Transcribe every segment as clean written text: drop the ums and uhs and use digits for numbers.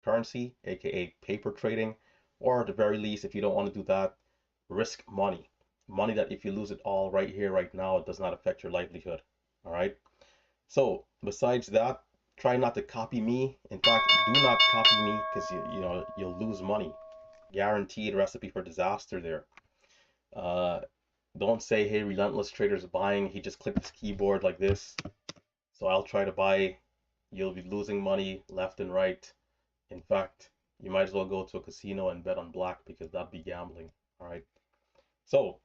currency, aka paper trading, or at the very least, if you don't want to do that, risk money. Money that if you lose it all right here, right now, it does not affect your livelihood. All right. So besides that, try not to copy me. In fact, do not copy me because you'll lose money. Guaranteed recipe for disaster there. Uh, don't say, hey, relentless trader's buying. He just clicked his keyboard like this. So I'll try to buy. You'll be losing money left and right. In fact, you might as well go to a casino and bet on black because that'd be gambling. All right. So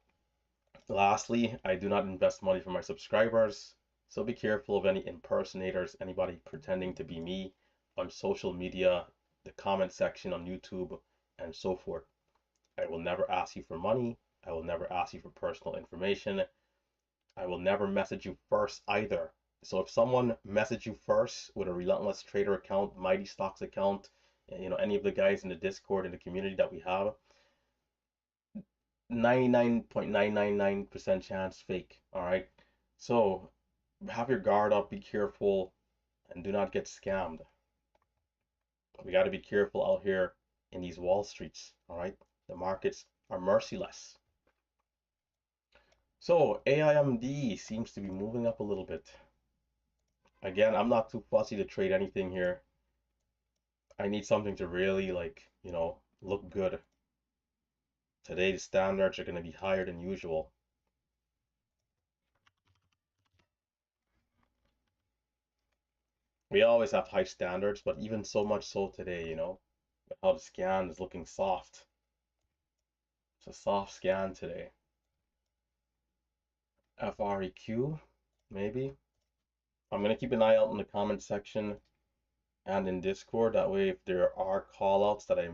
lastly, I do not invest money for my subscribers. So be careful of any impersonators, anybody pretending to be me on social media, the comment section on YouTube, and so forth. I will never ask you for money. I will never ask you for personal information. I will never message you first either. So if someone message you first with a Relentless Trader account, Mighty Stocks account, any of the guys in the Discord in the community that we have, 99.999% chance fake. All right. So have your guard up, be careful, and do not get scammed. We got to be careful out here in these Wall Streets. All right. The markets are merciless. So AIMD seems to be moving up a little bit. Again, I'm not too fussy to trade anything here. I need something to really look good. Today the standards are going to be higher than usual. We always have high standards, but even so much so today, how the scan is looking soft. It's a soft scan today. FREQ, maybe. I'm going to keep an eye out in the comment section and in Discord. That way, if there are callouts that I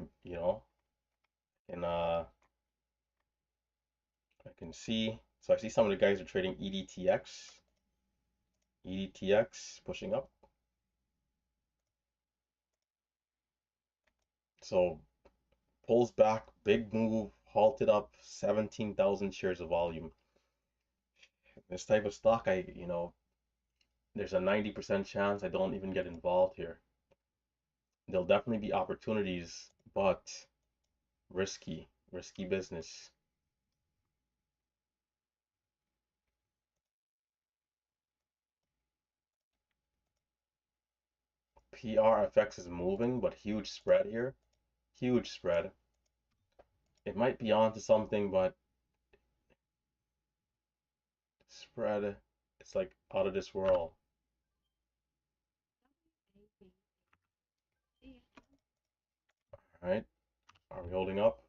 can see. So I see some of the guys are trading EDTX. EDTX pushing up. So pulls back, big move, halted up, 17,000 shares of volume. This type of stock, there's a 90% chance I don't even get involved here. There'll definitely be opportunities, but risky business. PRFX is moving, but huge spread here. Huge spread. It might be onto something, but spread, it's like out of this world. All right, are we holding up?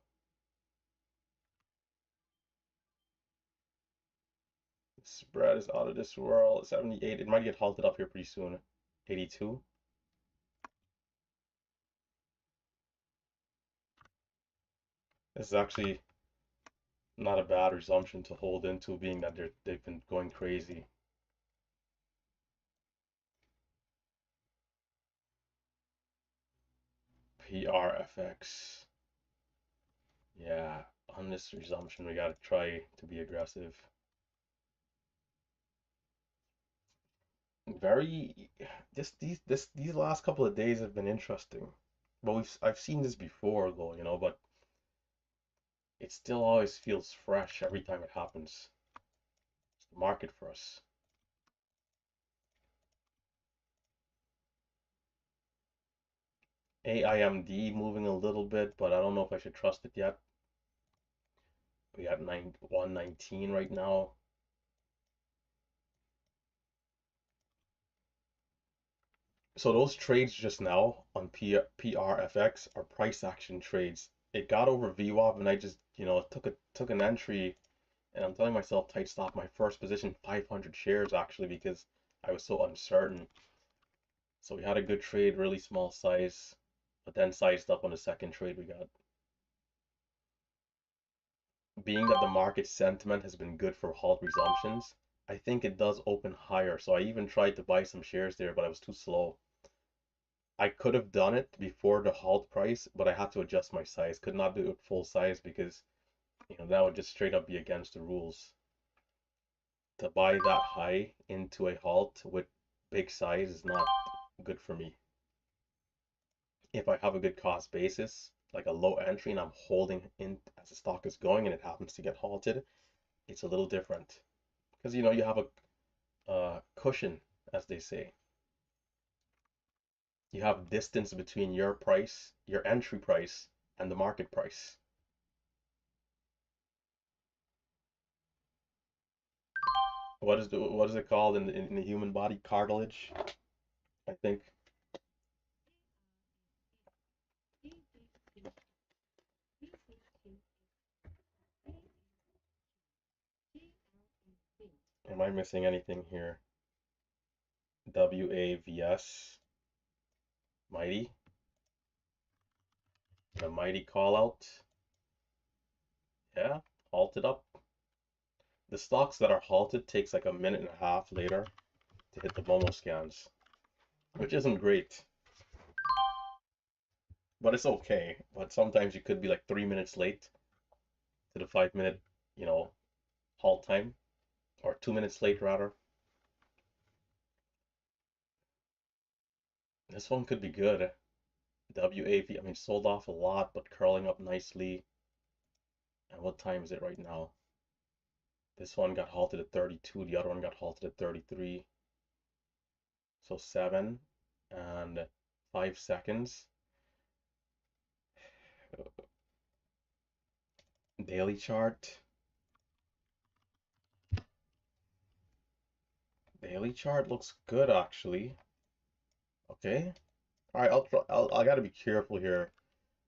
Spread is out of this world. 78. It might get halted up here pretty soon. 82. This is actually not a bad resumption to hold into, being that they've been going crazy. PRFX. Yeah, on this resumption, we gotta try to be aggressive. These last couple of days have been interesting. But I've seen this before though, but it still always feels fresh every time it happens. It's the market for us. AIMD moving a little bit, but I don't know if I should trust it yet. We got 119 right now. So those trades just now on PRFX are price action trades. It got over VWAP and I just, took an entry, and I'm telling myself tight stop my first position 500 shares actually because I was so uncertain. So we had a good trade, really small size, but then sized up on the second trade we got. Being that the market sentiment has been good for halt resumptions, I think it does open higher. So I even tried to buy some shares there, but I was too slow. I could have done it before the halt price, but I had to adjust my size. Could not do it full size because, that would just straight up be against the rules. To buy that high into a halt with big size is not good for me. If I have a good cost basis, like a low entry, and I'm holding in as the stock is going and it happens to get halted, it's a little different because you have a cushion, as they say. You have distance between your price, your entry price, and the market price. What is it called in the human body? Cartilage, I think. Am I missing anything here? WAVS, mighty, the mighty call out. Yeah, halted up. The stocks that are halted takes like a minute and a half later to hit the Momo scans, which isn't great, but it's okay. But sometimes you could be like 3 minutes late to the 5 minute, you know, halt time, or 2 minutes late rather. This one could be good. WAV, I mean, sold off a lot, but curling up nicely. And what time is it right now? This one got halted at 32, the other one got halted at 33. So 7 and 5 seconds. Daily chart. Daily chart looks good actually. Okay. All right, I gotta be careful here.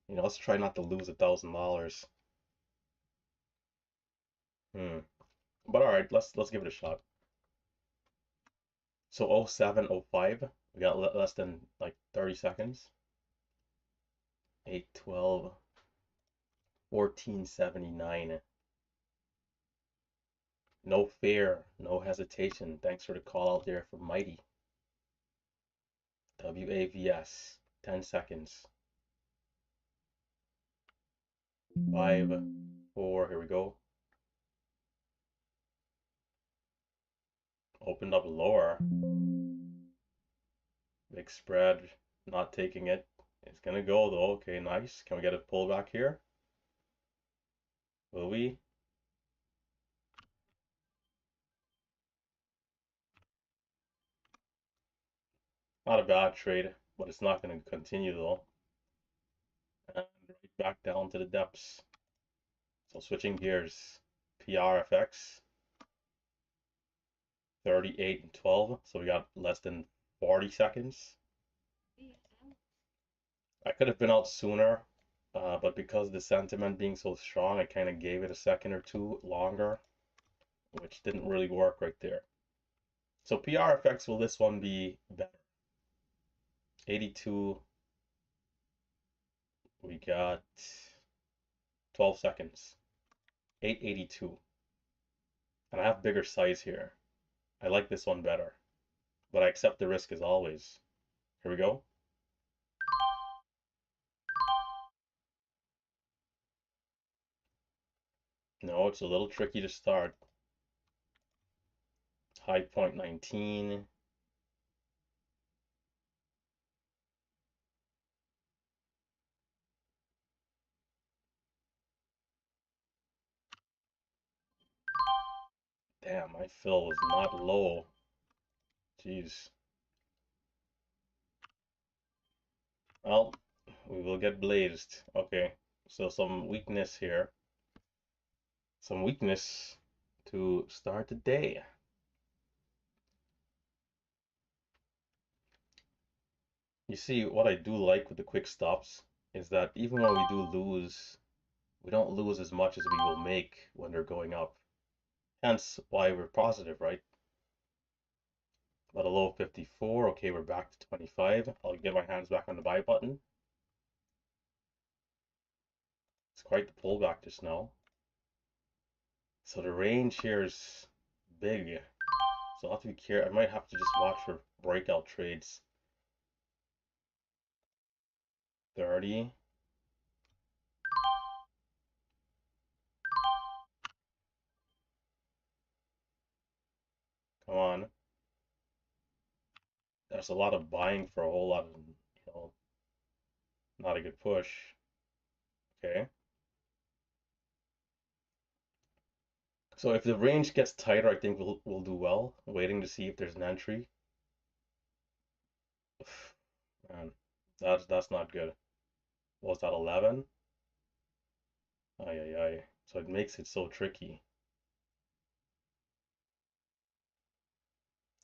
Let's try not to lose $1,000. But all right, let's give it a shot. So 07, 05, we got less than like 30 seconds. 8, 12, 1479. No fear, no hesitation. Thanks for the call out there for Mighty. WAVS, 10 seconds. 5, 4, here we go. Opened up lower. Big spread, not taking it. It's gonna go though. Okay, nice. Can we get a pullback here? Will we? Not a bad trade, but it's not going to continue though. And right back down to the depths. So switching gears, PRFX, 38 and 12. So we got less than 40 seconds. I could have been out sooner, but because of the sentiment being so strong, I kind of gave it a second or two longer, which didn't really work right there. So PRFX, will this one be better? 82. We got 12 seconds. 882. And I have bigger size here. I like this one better, but I accept the risk as always. Here we go. No, it's a little tricky to start. High point 19. Damn, my fill was not low. Jeez. Well, we will get blazed. Okay, so some weakness here. Some weakness to start the day. You see, what I do like with the quick stops is that even when we do lose, we don't lose as much as we will make when they're going up. Hence why we're positive, right? At a low of 54, okay, we're back to 25. I'll get my hands back on the buy button. It's quite the pullback just now. So the range here is big. So I'll have to be careful. I might have to just watch for breakout trades. 30. Come on. There's a lot of buying for a whole lot of, Not a good push. Okay. So if the range gets tighter, I think we'll do well. Waiting to see if there's an entry. Man, that's not good. Was that 11? Ay ay ay. So it makes it so tricky.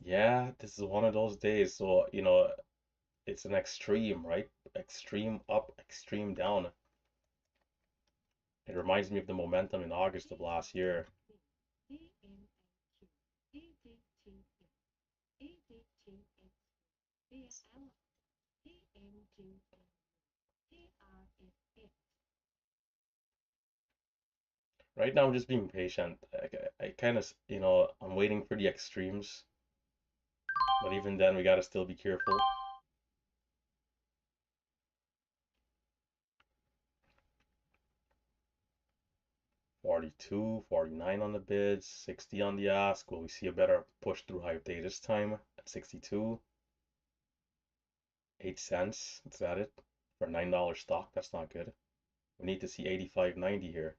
Yeah, this is one of those days. So, it's an extreme, right? Extreme up, extreme down. It reminds me of the momentum in August of last year. Right now, I'm just being patient. I kind of, I'm waiting for the extremes. But even then, we gotta still be careful. 42, 49 on the bids, 60 on the ask. Will we see a better push through high day this time at 62? 8 cents. Is that it? For a $9 stock, that's not good. We need to see 85.90 here.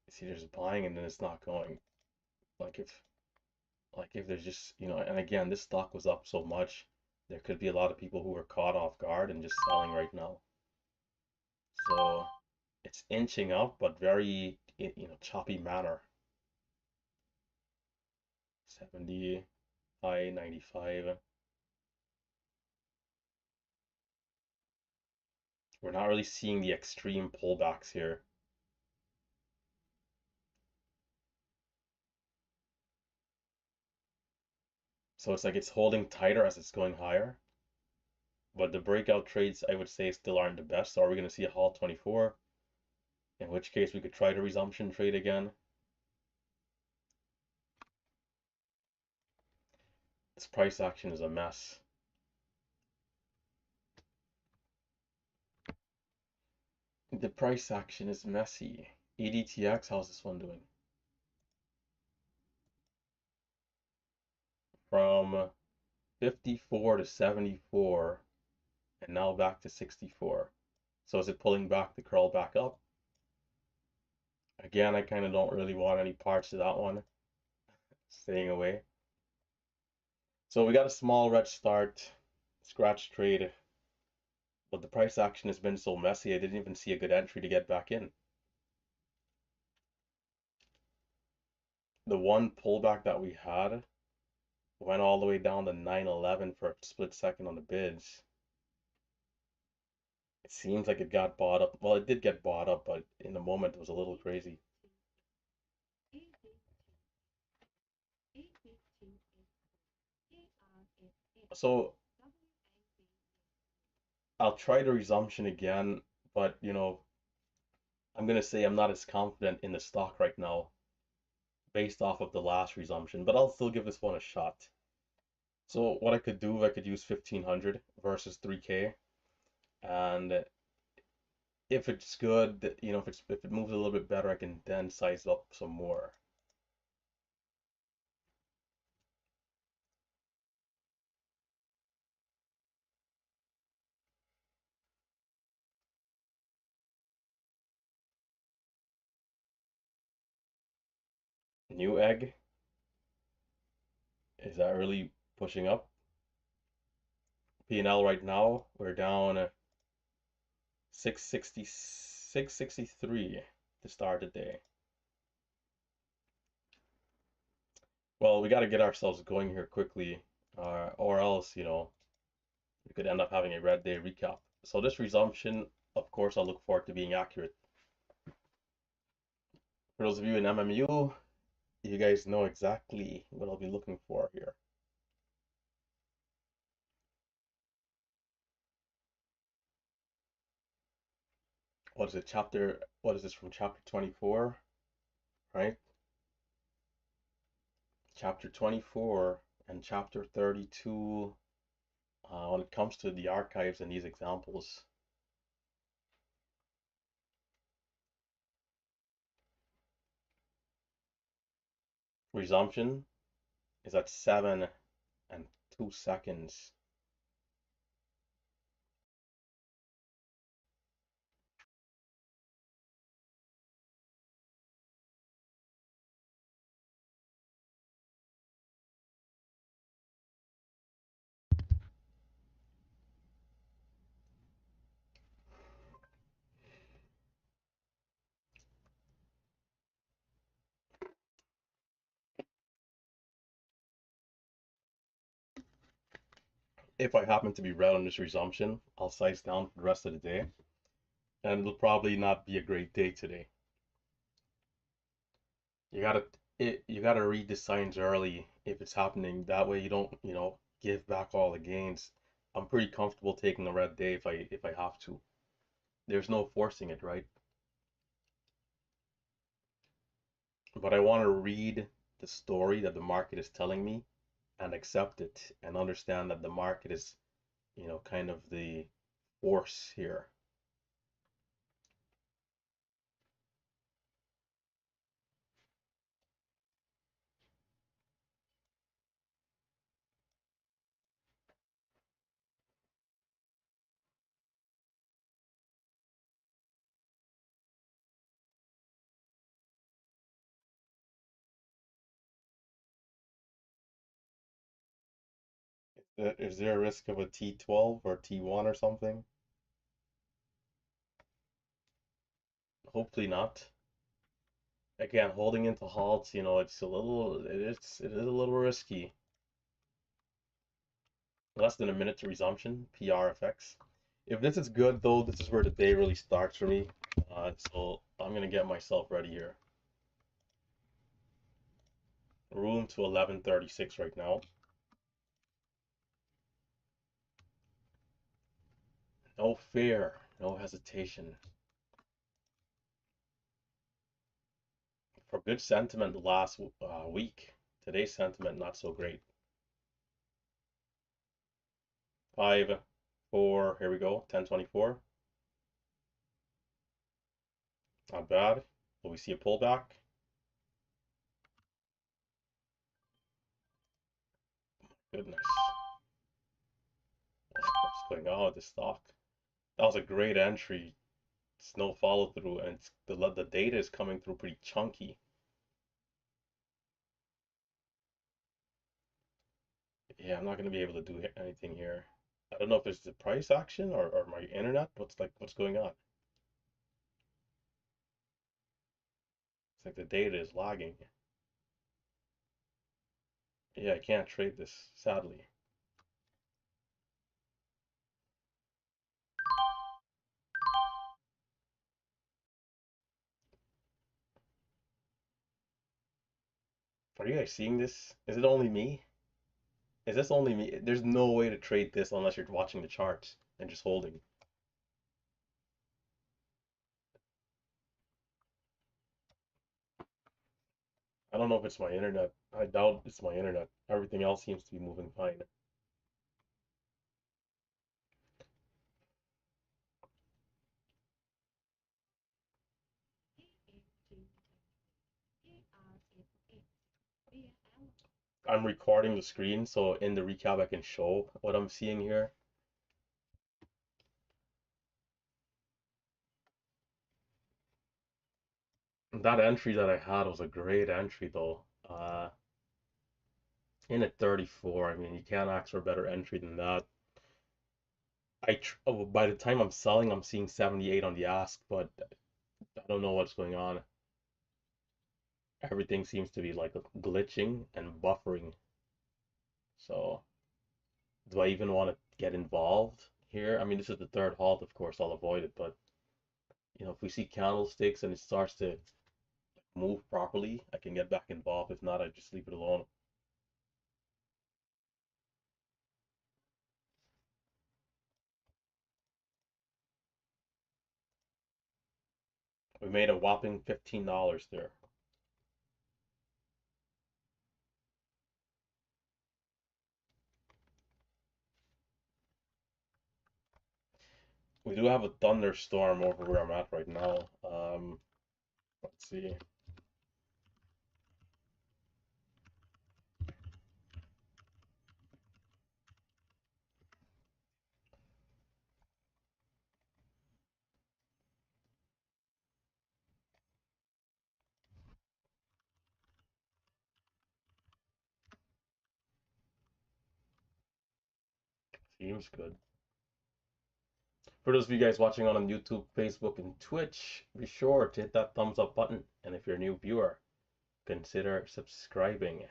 See, there's buying and then it's not going. Like if there's just, and again, this stock was up so much, there could be a lot of people who were caught off guard and just selling right now. So it's inching up, but very, choppy manner. 70, high 95. We're not really seeing the extreme pullbacks here. So it's like it's holding tighter as it's going higher. But the breakout trades, I would say, still aren't the best. So are we going to see a halt 24? In which case we could try the resumption trade again. This price action is a mess. The price action is messy. EDTX, how's this one doing? From 54 to 74 and now back to 64. So is it pulling back to curl back up? Again, I kind of don't really want any parts of that one. Staying away. So we got a small red start, scratch trade, but the price action has been so messy I didn't even see a good entry to get back in. The one pullback that we had went all the way down to 911 for a split second on the bids. It seems like it got bought up. Well, it did get bought up, but in the moment it was a little crazy. So I'll try the resumption again, but I'm gonna say I'm not as confident in the stock right now based off of the last resumption, but I'll still give this one a shot. So what I could do, I could use 1500 versus 3K, and if it's good, if it moves a little bit better, I can then size up some more. New egg, is that really pushing up? P&L right now, we're down 660, 663 to start the day. Well, we got to get ourselves going here quickly, or else, we could end up having a red day recap. So this resumption, of course, I'll look forward to being accurate. For those of you in MMU, you guys know exactly what I'll be looking for here. What is it, what is this from chapter 24, right? Chapter 24 and chapter 32, when it comes to the archives and these examples. Resumption is at 7 and 2 seconds. If I happen to be red on this resumption, I'll size down for the rest of the day, and it'll probably not be a great day today. You gotta you gotta read the signs early if it's happening. That way you don't, give back all the gains. I'm pretty comfortable taking a red day if I have to. There's no forcing it, right? But I want to read the story that the market is telling me and accept it and understand that the market is, kind of the force here. Is there a risk of a T12 or T1 or something? Hopefully not. Again, holding into halts, it is a little risky. Less than a minute to resumption, PR effects. If this is good though, this is where the day really starts for me. So I'm gonna get myself ready here. Room to 11:36 right now. No fear, no hesitation. For good sentiment last week, today's sentiment not so great. 5, 4, here we go, 10:24. Not bad. Will we see a pullback? Goodness. What's going on with this stock? That was a great entry. It's no follow through, and the data is coming through pretty chunky. Yeah, I'm not going to be able to do anything here. I don't know if it's the price action or my internet. What's going on? It's like the data is lagging. Yeah, I can't trade this, sadly. Are you guys seeing this? Is it only me? Is this only me? There's no way to trade this unless you're watching the charts and just holding. I don't know if it's my internet. I doubt it's my internet. Everything else seems to be moving fine. I'm recording the screen, so in the recap I can show what I'm seeing here. That entry that I had was a great entry though. In at 34, I mean, you can't ask for a better entry than that. By the time I'm selling, I'm seeing 78 on the ask, but I don't know what's going on. Everything seems to be like glitching and buffering. So, do I even want to get involved here? I mean, this is the third halt, of course, I'll avoid it, but if we see candlesticks and it starts to move properly, I can get back involved. If not, I just leave it alone. We made a whopping $15 there. We do have a thunderstorm over where I'm at right now. Let's see. Seems good. For those of you guys watching on YouTube, Facebook, and Twitch, be sure to hit that thumbs up button. And if you're a new viewer, consider subscribing.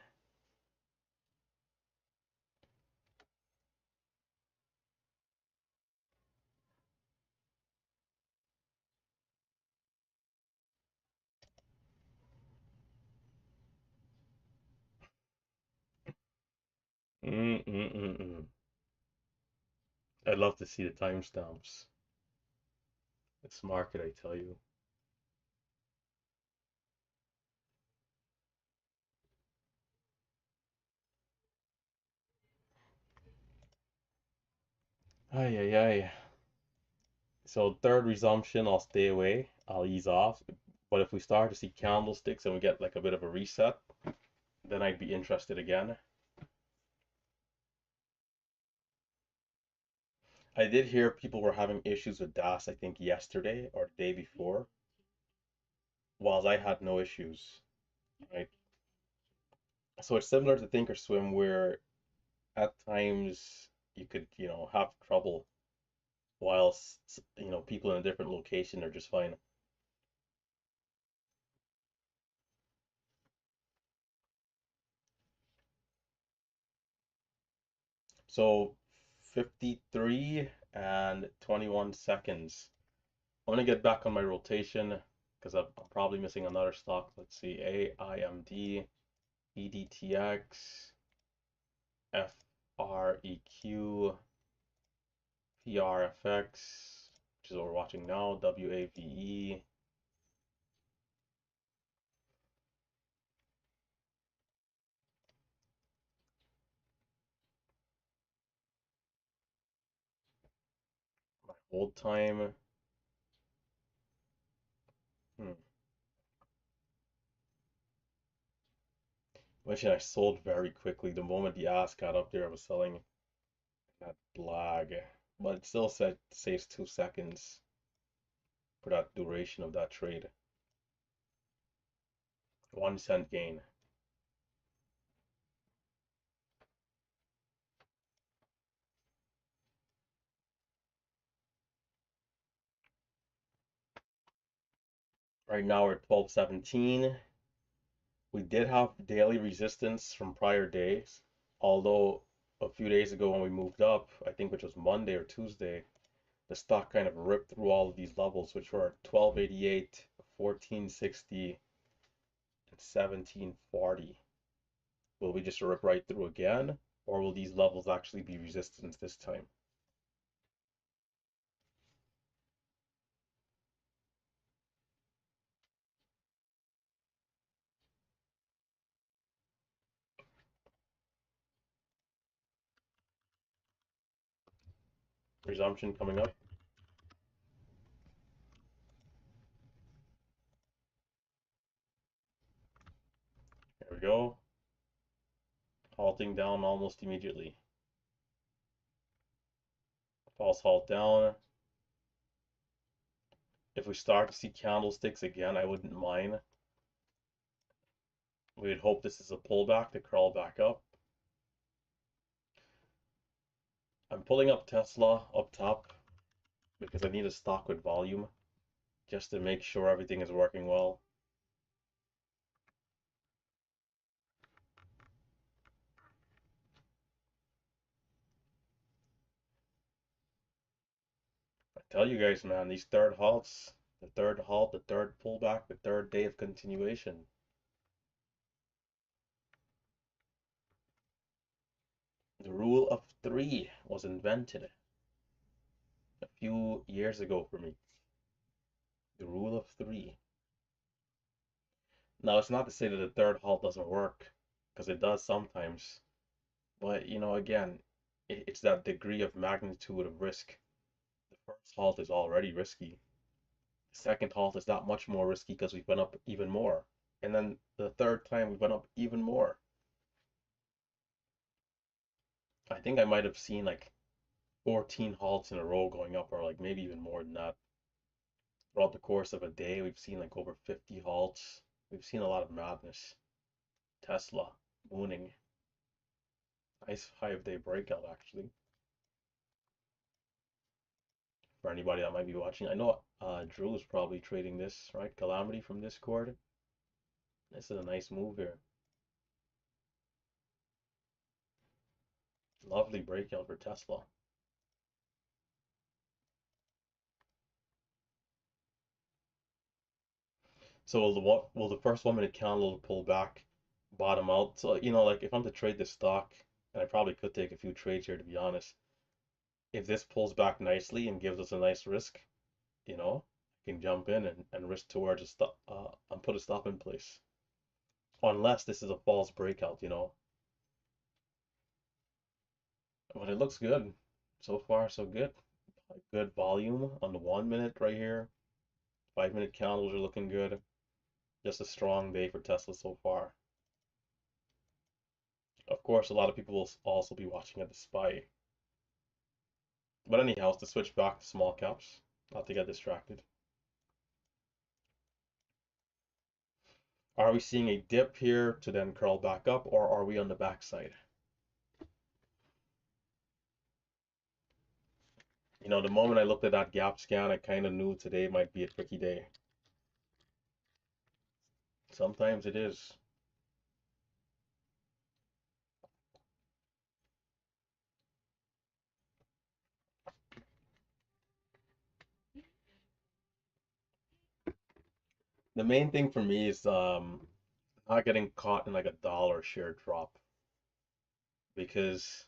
Mm-mm-mm-mm. I'd love to see the timestamps. It's market, I tell you. Ay, ay, ay. So third resumption, I'll stay away. I'll ease off. But if we start to see candlesticks and we get like a bit of a reset, then I'd be interested again. I did hear people were having issues with DAS, I think yesterday or the day before, while I had no issues, right? So it's similar to Thinkorswim where at times you could, have trouble whilst, people in a different location are just fine. So 53 and 21 seconds. I'm gonna get back on my rotation because I'm probably missing another stock. Let's see, AIMD, EDTX, FREQ, PRFX, which is what we're watching now, WAVE. My hold time. Hmm. Mention I sold very quickly. The moment the ass got up there, I was selling that blag. But it still says 2 seconds for that duration of that trade. 1 cent gain. Right now we're at 12.17. We did have daily resistance from prior days, although a few days ago when we moved up, I think which was Monday or Tuesday, the stock kind of ripped through all of these levels, which were 1288, 1460, and 1740. Will we just rip right through again, or will these levels actually be resistance this time? Resumption coming up. There we go. Halting down almost immediately. False halt down. If we start to see candlesticks again, I wouldn't mind. We'd hope this is a pullback to crawl back up. I'm pulling up Tesla up top because I need a stock with volume just to make sure everything is working well. I tell you guys, man, these third halts, the third halt, the third pullback, the third day of continuation. The rule of three was invented a few years ago for me. The rule of three. Now, it's not to say that the third halt doesn't work, because it does sometimes. But, again, it's that degree of magnitude of risk. The first halt is already risky. The second halt is that much more risky because we've been up even more. And then the third time we've been up even more. I think I might have seen like 14 halts in a row going up, or like maybe even more than that. Throughout the course of a day, we've seen like over 50 halts. We've seen a lot of madness. Tesla, mooning. Nice 5-day breakout, actually. For anybody that might be watching, I know Drew is probably trading this, right? Calamity from Discord. This is a nice move here. Lovely breakout for Tesla. So will the first 1 minute candle pull back, bottom out? So like if I'm to trade this stock, And I probably could take a few trades here, to be honest. If this pulls back nicely and gives us a nice risk, I can jump in and risk towards a stop and put a stop in place. Unless this is a false breakout. But it looks good. So far, so good. Good volume on the 1 minute right here. 5 minute candles are looking good. Just a strong day for Tesla so far. Of course, a lot of people will also be watching at the SPY. But anyhow, to switch back to small caps, not to get distracted. Are we seeing a dip here to then curl back up, or are we on the backside? The moment I looked at that gap scan, I kind of knew today might be a tricky day. Sometimes it is. The main thing for me is not getting caught in like a dollar share drop, because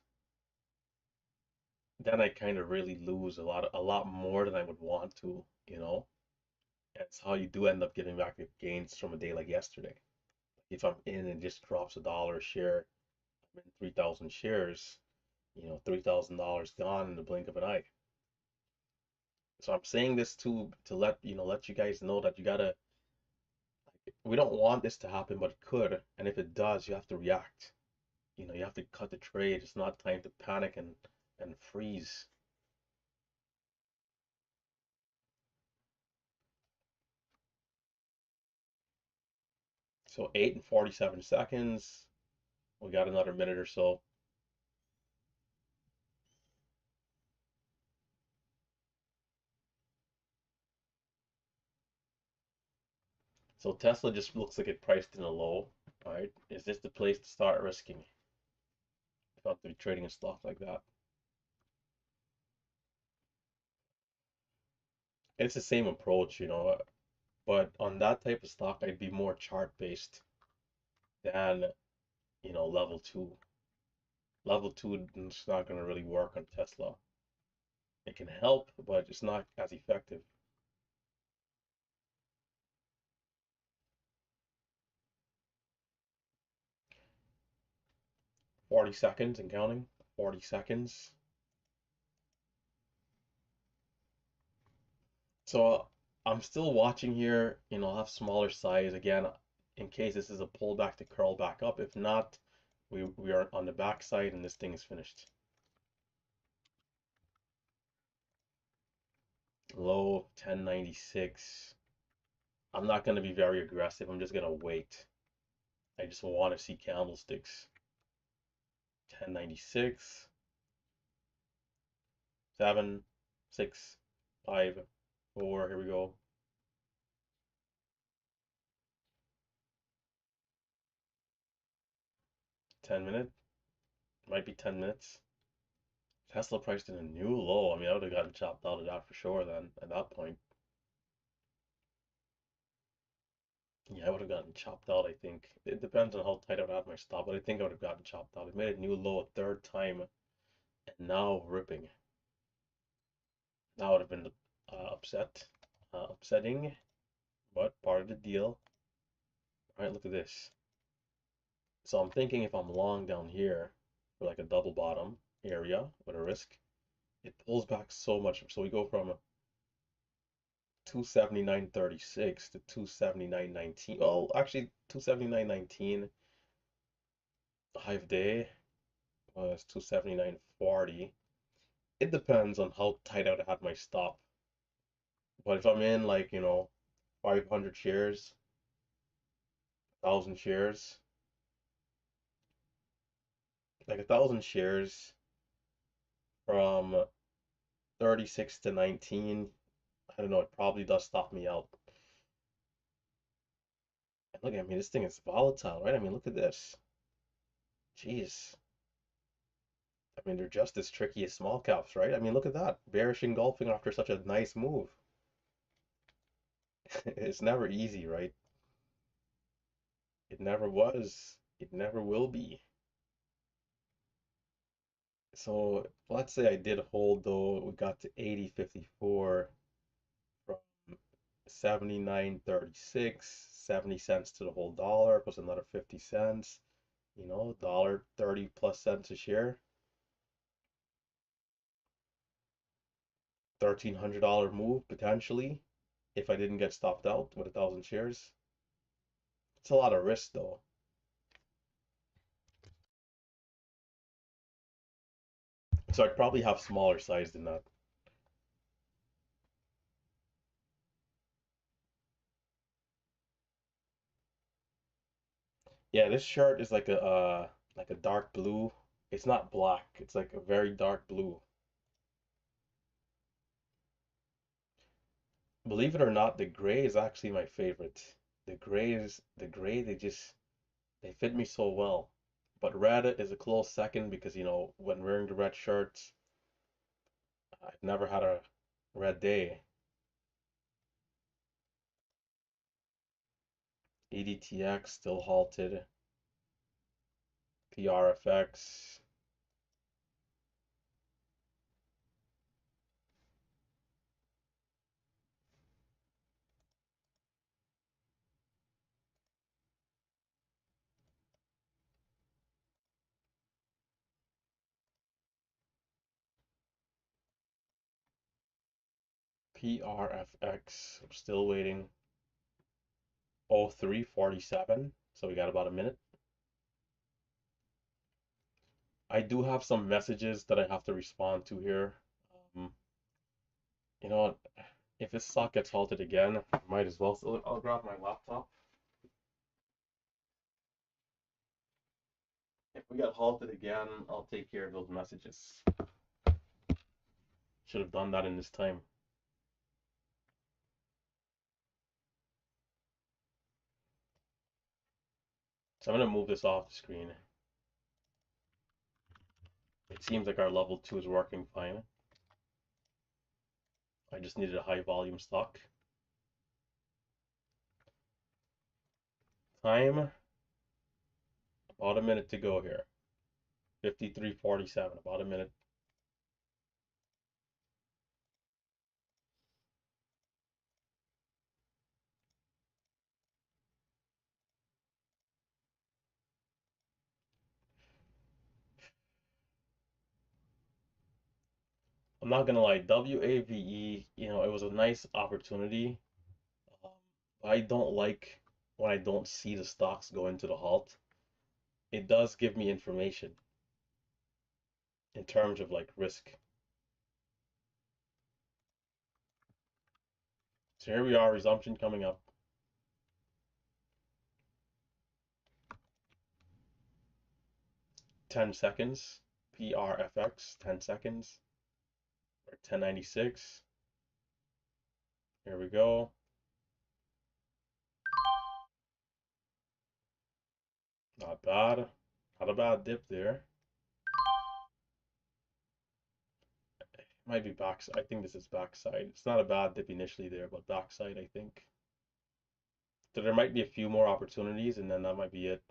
then I kind of really lose a lot more than I would want to. That's how you do end up getting back the gains from a day like yesterday. If I'm in and just drops a dollar share, I'm in 3,000 shares, $3,000 gone in the blink of an eye. So I'm saying this to let you guys know that we don't want this to happen, but it could. And if it does, you have to react. You have to cut the trade. It's not time to panic and freeze. So 8 and 47 seconds. We got another minute or so. So Tesla just looks like it priced in a low. All right, is this the place to start risking if I'm to be trading a stock like that? It's the same approach. But on that type of stock, I'd be more chart based than level two. Level two is not going to really work on Tesla. It can help, but it's not as effective. "40 seconds and counting. 40 seconds. So I'm still watching here. I'll have smaller size again in case this is a pullback to curl back up. If not, we are on the backside and this thing is finished. Low of 1096. I'm not going to be very aggressive. I'm just going to wait. I just want to see candlesticks. 1096. 7, 6, 5, 4. Here we go. 10 minute. Might be 10 minutes. Tesla priced in a new low. I mean, I would have gotten chopped out of that for sure then at that point. Yeah, I would have gotten chopped out, I think. It depends on how tight I would have my stop, but I think I would have gotten chopped out. It made a new low a third time, and now ripping. That would have been upsetting, but part of the deal. All right, look at this. So I'm thinking if I'm long down here for like a double bottom area with a risk, it pulls back so much. So we go from 279.36 to 279.19. Oh, actually 279.19. High of day was 279.40. It depends on how tight I would have my stop. But if I'm in like, 500 shares, 1,000 shares, like 1,000 shares from 36 to 19, I don't know, it probably does stop me out. And look at me, this thing is volatile, right? I mean, look at this. Jeez. I mean, they're just as tricky as small caps, right? I mean, look at that. Bearish engulfing after such a nice move. It's never easy, right? It never was. It never will be. So let's say I did hold though, we got to 80.54 from 79.36, 70 cents to the whole dollar plus another 50 cents, dollar 30 plus cents a share, $1,300 move potentially if I didn't get stopped out with 1,000 shares. It's a lot of risk though. So I'd probably have smaller size than that. Yeah, this shirt is like a dark blue. It's not black. It's like a very dark blue. Believe it or not, the gray is actually my favorite. The gray, they fit me so well. But red is a close second because when wearing the red shirts, I've never had a red day. EDTX still halted. PRFX. PRFX. I'm still waiting. 0347. So we got about a minute. I do have some messages that I have to respond to here. Um, you know what? If this stock gets halted again, I might as well. So I'll grab my laptop. If we get halted again, I'll take care of those messages. Should have done that in this time. So I'm going to move this off the screen. It seems like our level 2 is working fine. I just needed a high volume stock. Time, about a minute to go here. 53.47, about a minute. I'm not gonna lie, WAVE, it was a nice opportunity. Um, I don't like when I don't see the stocks go into the halt. It does give me information in terms of like risk. So here we are, resumption coming up. 10 seconds, PRFX, 10 seconds, or 1096. Here we go. Not bad. Not a bad dip there. Might be back. I think this is backside. It's not a bad dip initially there, but backside, I think. So there might be a few more opportunities, and then that might be it.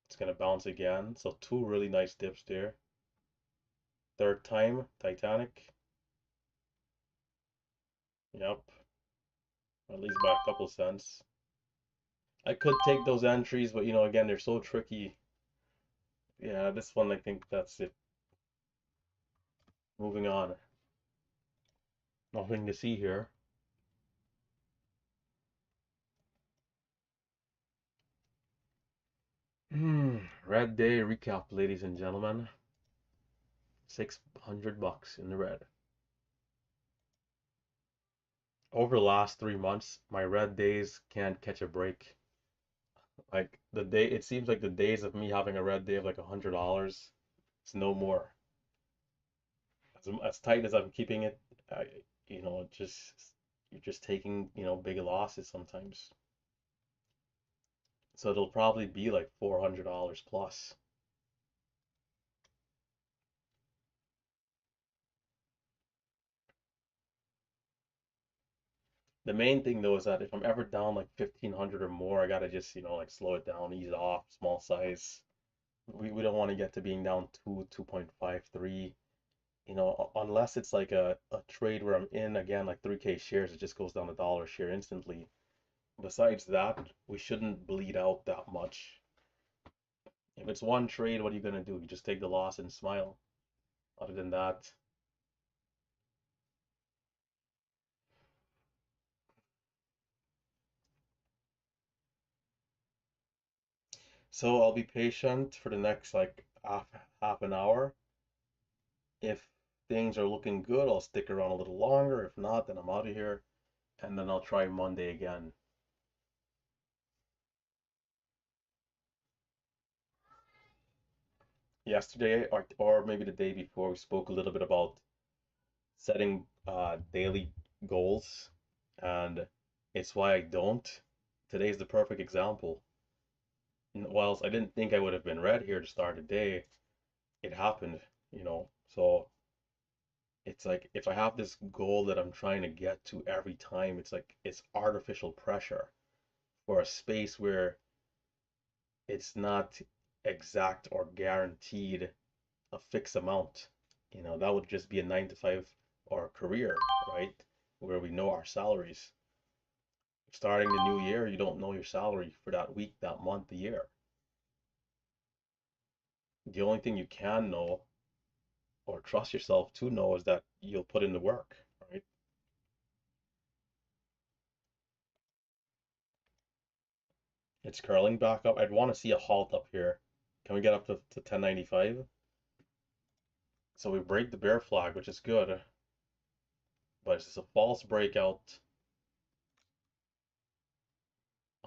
It's gonna bounce again. So two really nice dips there. Third time, Titanic. Yep. At least by a couple cents. I could take those entries, but again, they're so tricky. Yeah, this one, I think that's it. Moving on. Nothing to see here. Red day recap, ladies and gentlemen. $600 in the red. Over the last 3 months, my red days can't catch a break. Like it seems like the days of me having a red day of like $100, it's no more. As tight as I'm keeping it, just you're just taking big losses sometimes. So it'll probably be like $400 plus. The main thing though is that if I'm ever down like 1,500 or more, I gotta just like slow it down, ease it off, small size, We don't want to get to being down 2.53, unless it's like a trade where I'm in again like 3K shares, it just goes down a dollar share instantly. Besides that, we shouldn't bleed out that much. If it's one trade, what are you gonna do? You just take the loss and smile. Other than that, so I'll be patient for the next like half an hour. If things are looking good, I'll stick around a little longer. If not, then I'm out of here, and then I'll try Monday again. Yesterday, or maybe the day before, we spoke a little bit about setting daily goals, and it's why I don't. Today's the perfect example. Whilst I didn't think I would have been ready here to start the day, it happened. So it's like if I have this goal that I'm trying to get to every time, it's like it's artificial pressure for a space where it's not exact or guaranteed a fixed amount. That would just be a 9 to 5 or a career, right? Where we know our salaries. Starting the new year, you don't know your salary for that week, that month, the year. The only thing you can know or trust yourself to know is that you'll put in the work, right? It's curling back up. I'd want to see a halt up here. Can we get up to 1095? So we break the bear flag, which is good, but it's just a false breakout.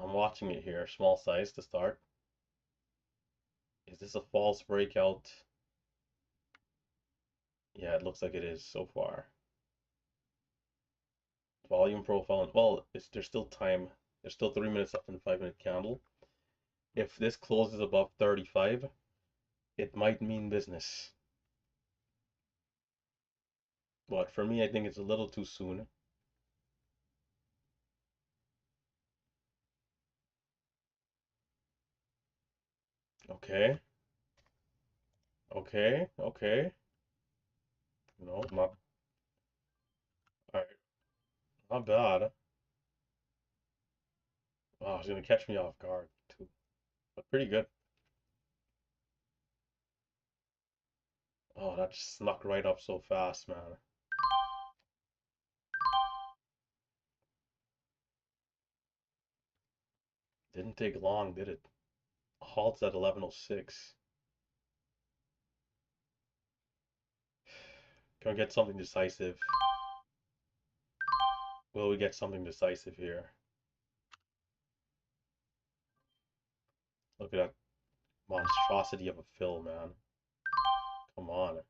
I'm watching it here, small size to start. Is this a false breakout? Yeah, it looks like it is so far. Volume profile, well, there's still time. There's still 3 minutes left in the 5 minute candle. If this closes above 35, it might mean business. But for me, I think it's a little too soon. Okay, okay. No, not, all right, not bad. Oh, it's gonna catch me off guard too, but pretty good. Oh, that just snuck right up so fast, man. Didn't take long, did it? Halts at 11:06. Can we get something decisive? Will we get something decisive here? Look at that monstrosity of a fill, man. Come on. I'll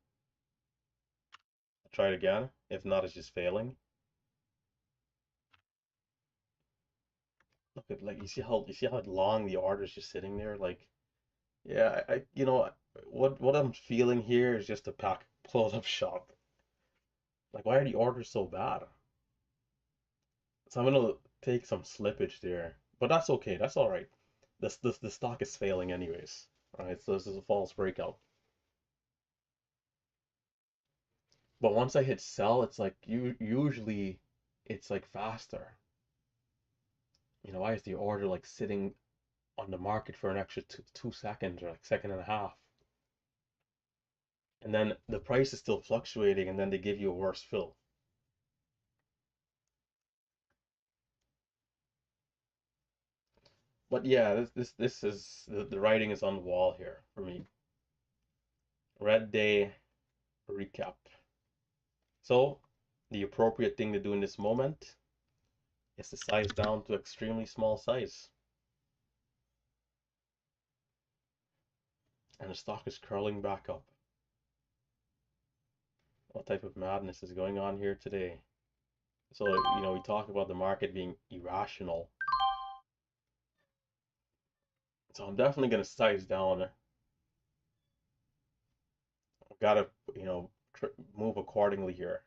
try it again. If not, it's just failing. Look at, like, you see how long the order is just sitting there. Like, yeah, what I'm feeling here is just a pack close up shop. Like, why are the orders so bad? So I'm gonna take some slippage there, but that's okay. That's all right. The stock is failing anyways. All right, so this is a false breakout. But once I hit sell, it's like usually it's like faster. Why is the order like sitting on the market for an extra 2 seconds or like second and a half? And then the price is still fluctuating, and then they give you a worse fill. But yeah, this is the writing is on the wall here for me. Red day recap. So the appropriate thing to do in this moment is to size down to extremely small size. And the stock is curling back up. What type of madness is going on here today? So, we talk about the market being irrational. So I'm definitely going to size down. I've got to, move accordingly here.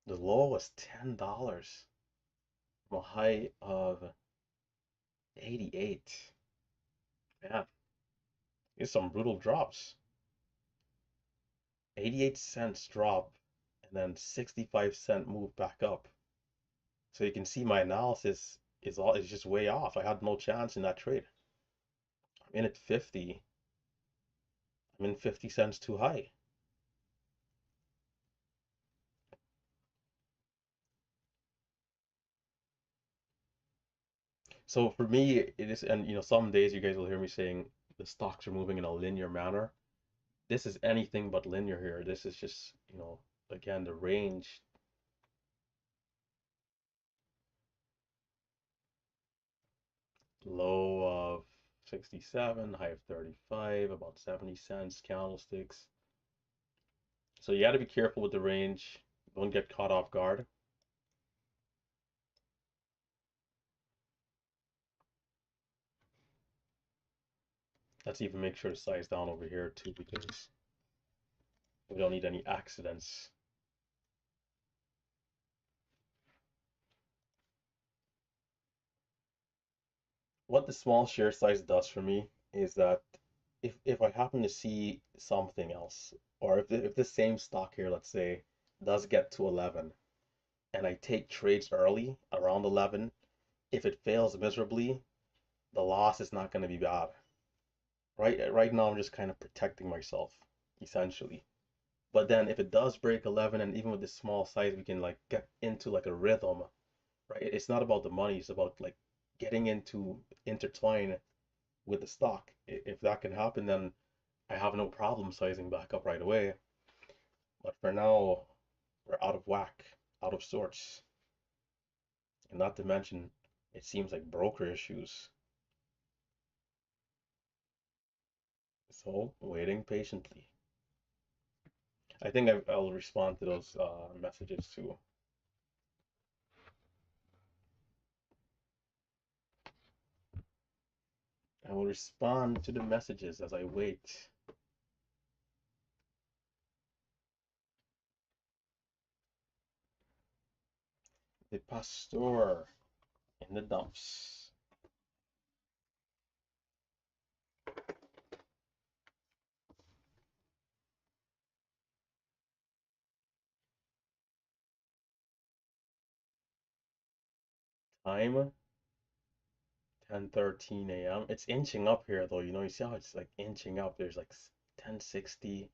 The low was $10 from a high of 88. Yeah, It's some brutal drops. 88 cents drop and then 65-cent move back up. So you can see my analysis is just way off. I had no chance in that trade. I'm in at 50. I'm in 50 cents too high. So for me, it is, and some days you guys will hear me saying the stocks are moving in a linear manner. This is anything but linear here. This is just, again, the range. Low of 67, high of 35, about 70 cents candlesticks. So you got to be careful with the range. Don't get caught off guard. Let's even make sure to size down over here too, because we don't need any accidents. What the small share size does for me is that if I happen to see something else, or if this same stock here, let's say, does get to 11, and I take trades early around 11, if it fails miserably, the loss is not going to be bad. Right now I'm just kind of protecting myself, essentially. But then if it does break 11, and even with this small size, we can like get into like a rhythm, right? It's not about the money, it's about like getting into intertwine with the stock. If that can happen, then I have no problem sizing back up right away. But for now, we're out of whack, out of sorts. And not to mention, it seems like broker issues. So, waiting patiently. I think I'll respond to those messages too. I will respond to the messages as I wait. The pastor in the dumps. Time 10:13 a.m. It's inching up here though, you see how it's like inching up. There's like 10:60.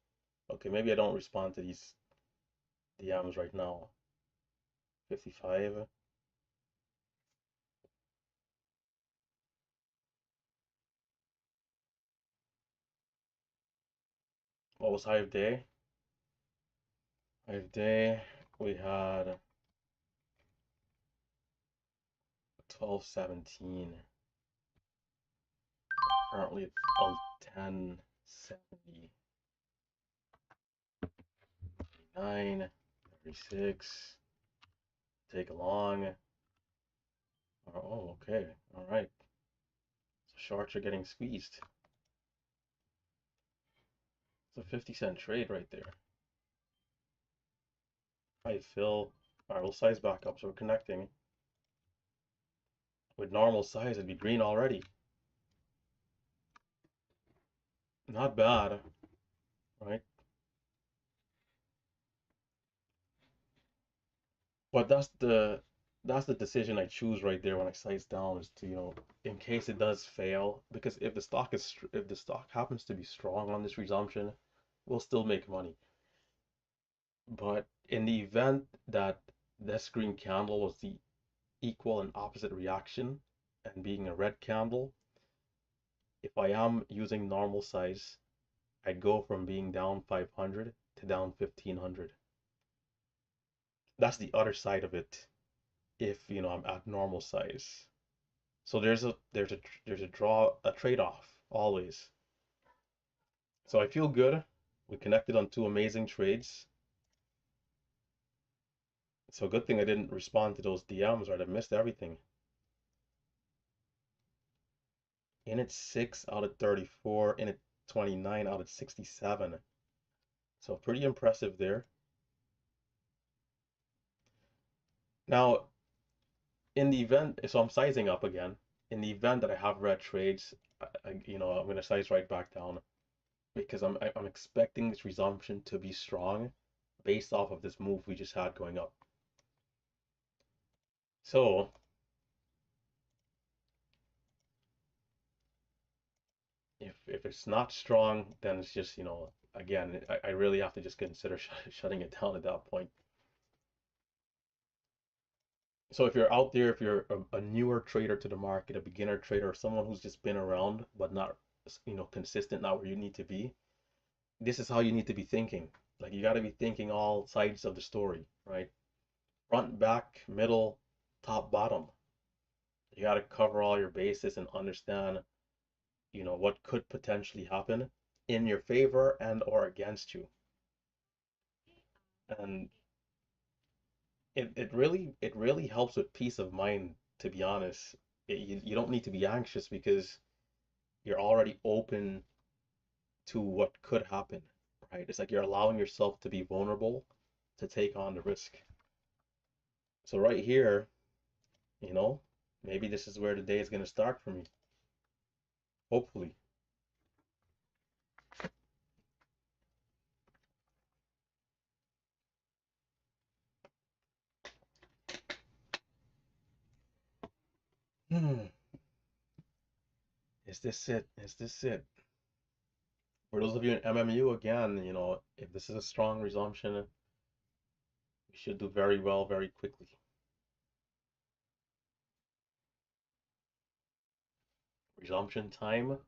Okay, maybe I don't respond to these DMs right now. 55. What was high of day? High of day, we had 12:17. Currently it's 10:70. 39, 36. Take along. Oh, okay. All right. So shorts are getting squeezed. It's a 50-cent trade right there. Right, fill. All right, we'll size back up. So we're connecting. With normal size, it'd be green already. Not bad, right? But that's the decision I choose right there when I size down, is to, in case it does fail, because if the stock happens to be strong on this resumption, we'll still make money. But in the event that this green candle was the equal and opposite reaction, and being a red candle, if I am using normal size, I'd go from being down 500 to down 1500. That's the other side of it if I'm at normal size. So there's a trade-off always. So I feel good. We connected on two amazing trades. So good thing I didn't respond to those DMs, or I'd have missed everything. In at 6 out of 34, in at 29 out of 67. So pretty impressive there. Now, in the event, so I'm sizing up again. In the event that I have red trades, I'm going to size right back down. because I'm expecting this resumption to be strong based off of this move we just had going up. So if it's not strong, then it's just, again, I really have to just consider shutting it down at that point. So if you're out there, if you're a newer trader to the market, a beginner trader, or someone who's just been around but not, consistent, not where you need to be, this is how you need to be thinking. Like, you got to be thinking all sides of the story, right? Front, back, middle, top, bottom. You got to cover all your bases and understand, what could potentially happen in your favor and or against you. And it really helps with peace of mind, to be honest. You don't need to be anxious because you're already open to what could happen, right? It's like you're allowing yourself to be vulnerable to take on the risk. So right here, you know, maybe this is where the day is going to start for me. Hopefully. Hmm. Is this it? Is this it? For those of you in MMU, again, if this is a strong resumption, we should do very well very quickly. Resumption time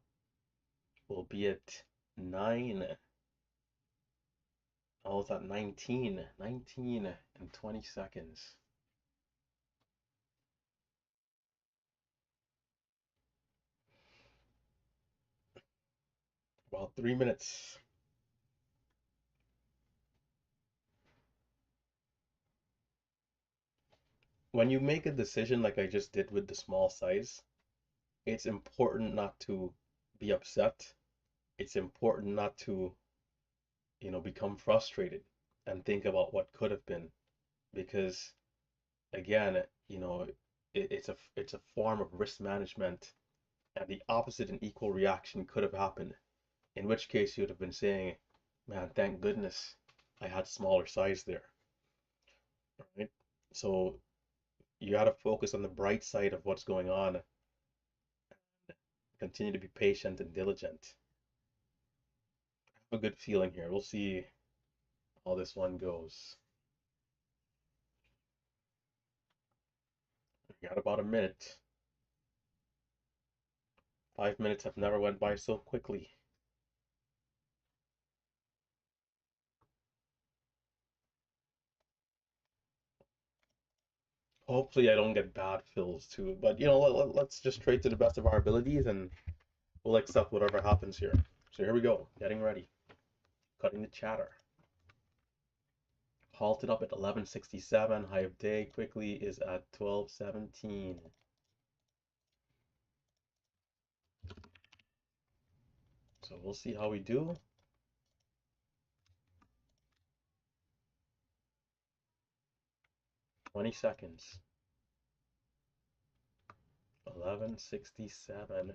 will be at 9. Oh, it's at 19. 19 and 20 seconds. About 3 minutes. When you make a decision like I just did with the small size, it's important not to be upset. It's important not to, become frustrated and think about what could have been, because again, it's a form of risk management, and the opposite and equal reaction could have happened. In which case you would have been saying, "Man, thank goodness I had smaller size there." Right? So you got to focus on the bright side of what's going on and continue to be patient and diligent. I have a good feeling here. We'll see how this one goes. We got about a minute. 5 minutes have never went by so quickly. Hopefully I don't get bad fills too, but let's just trade to the best of our abilities and we'll accept whatever happens here. So here we go, getting ready, cutting the chatter. Halted up at 1167, high of day quickly is at 1217. So we'll see how we do. Twenty seconds. 1167.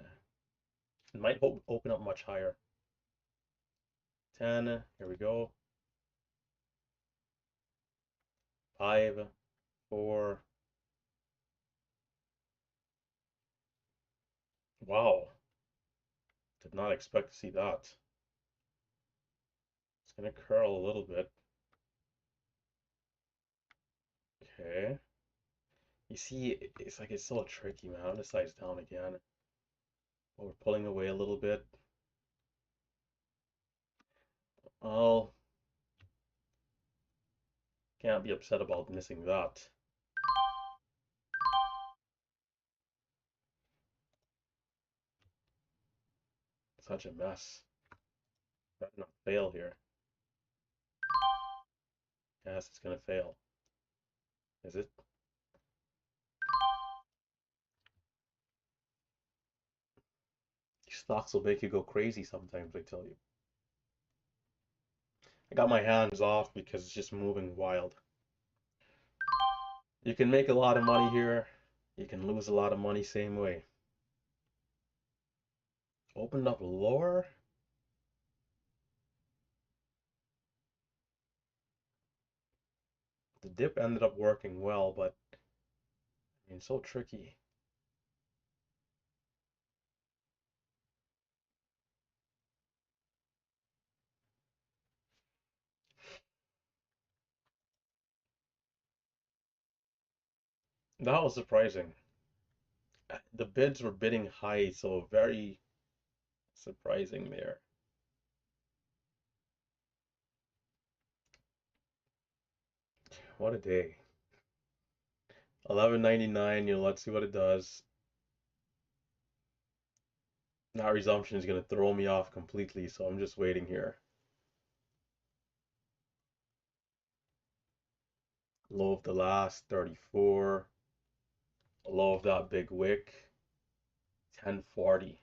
It might open up much higher. 10. Here we go. 5, 4. Wow. Did not expect to see that. It's going to curl a little bit. Okay. You see, it's like it's so tricky, man. This side's down again. But we're pulling away a little bit. Oh, can't be upset about missing that. Such a mess. Better not fail here. Yes, it's gonna fail. Is it? These stocks will make you go crazy sometimes, I tell you. I got my hands off because it's just moving wild. You can make a lot of money here. You can lose a lot of money same way. Opened up lower. The dip ended up working well, but I mean, so tricky. That was surprising. The bids were bidding high, so very surprising there. What a day. 11.99, let's see what it does. That resumption is going to throw me off completely, so I'm just waiting here. Low of the last, 34. Low of that big wick, 1040.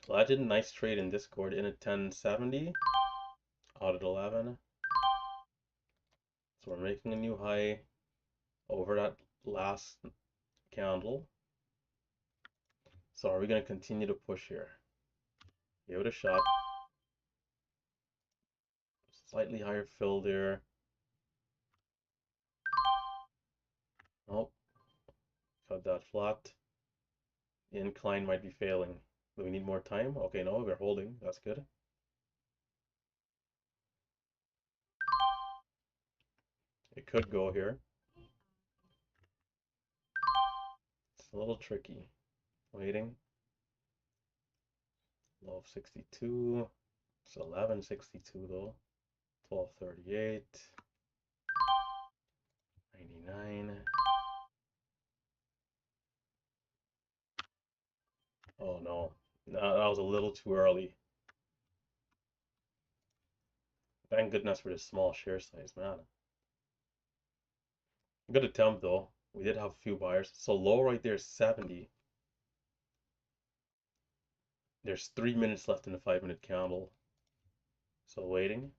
Legend, nice trade in Discord in at 1070. Out at 11. So we're making a new high over that last candle. So are we going to continue to push here? Give it a shot. Slightly higher fill there. Nope. Cut that flat. The incline might be failing. Do we need more time? Okay, no, we're holding. That's good. It could go here. It's a little tricky. Waiting. Low of 62. It's 1162 though. 1238. 99. Oh no. No, that was a little too early. Thank goodness for this small share size, man. Good attempt though. We did have a few buyers. So low right there is 70. There's 3 minutes left in the 5-minute candle. So waiting.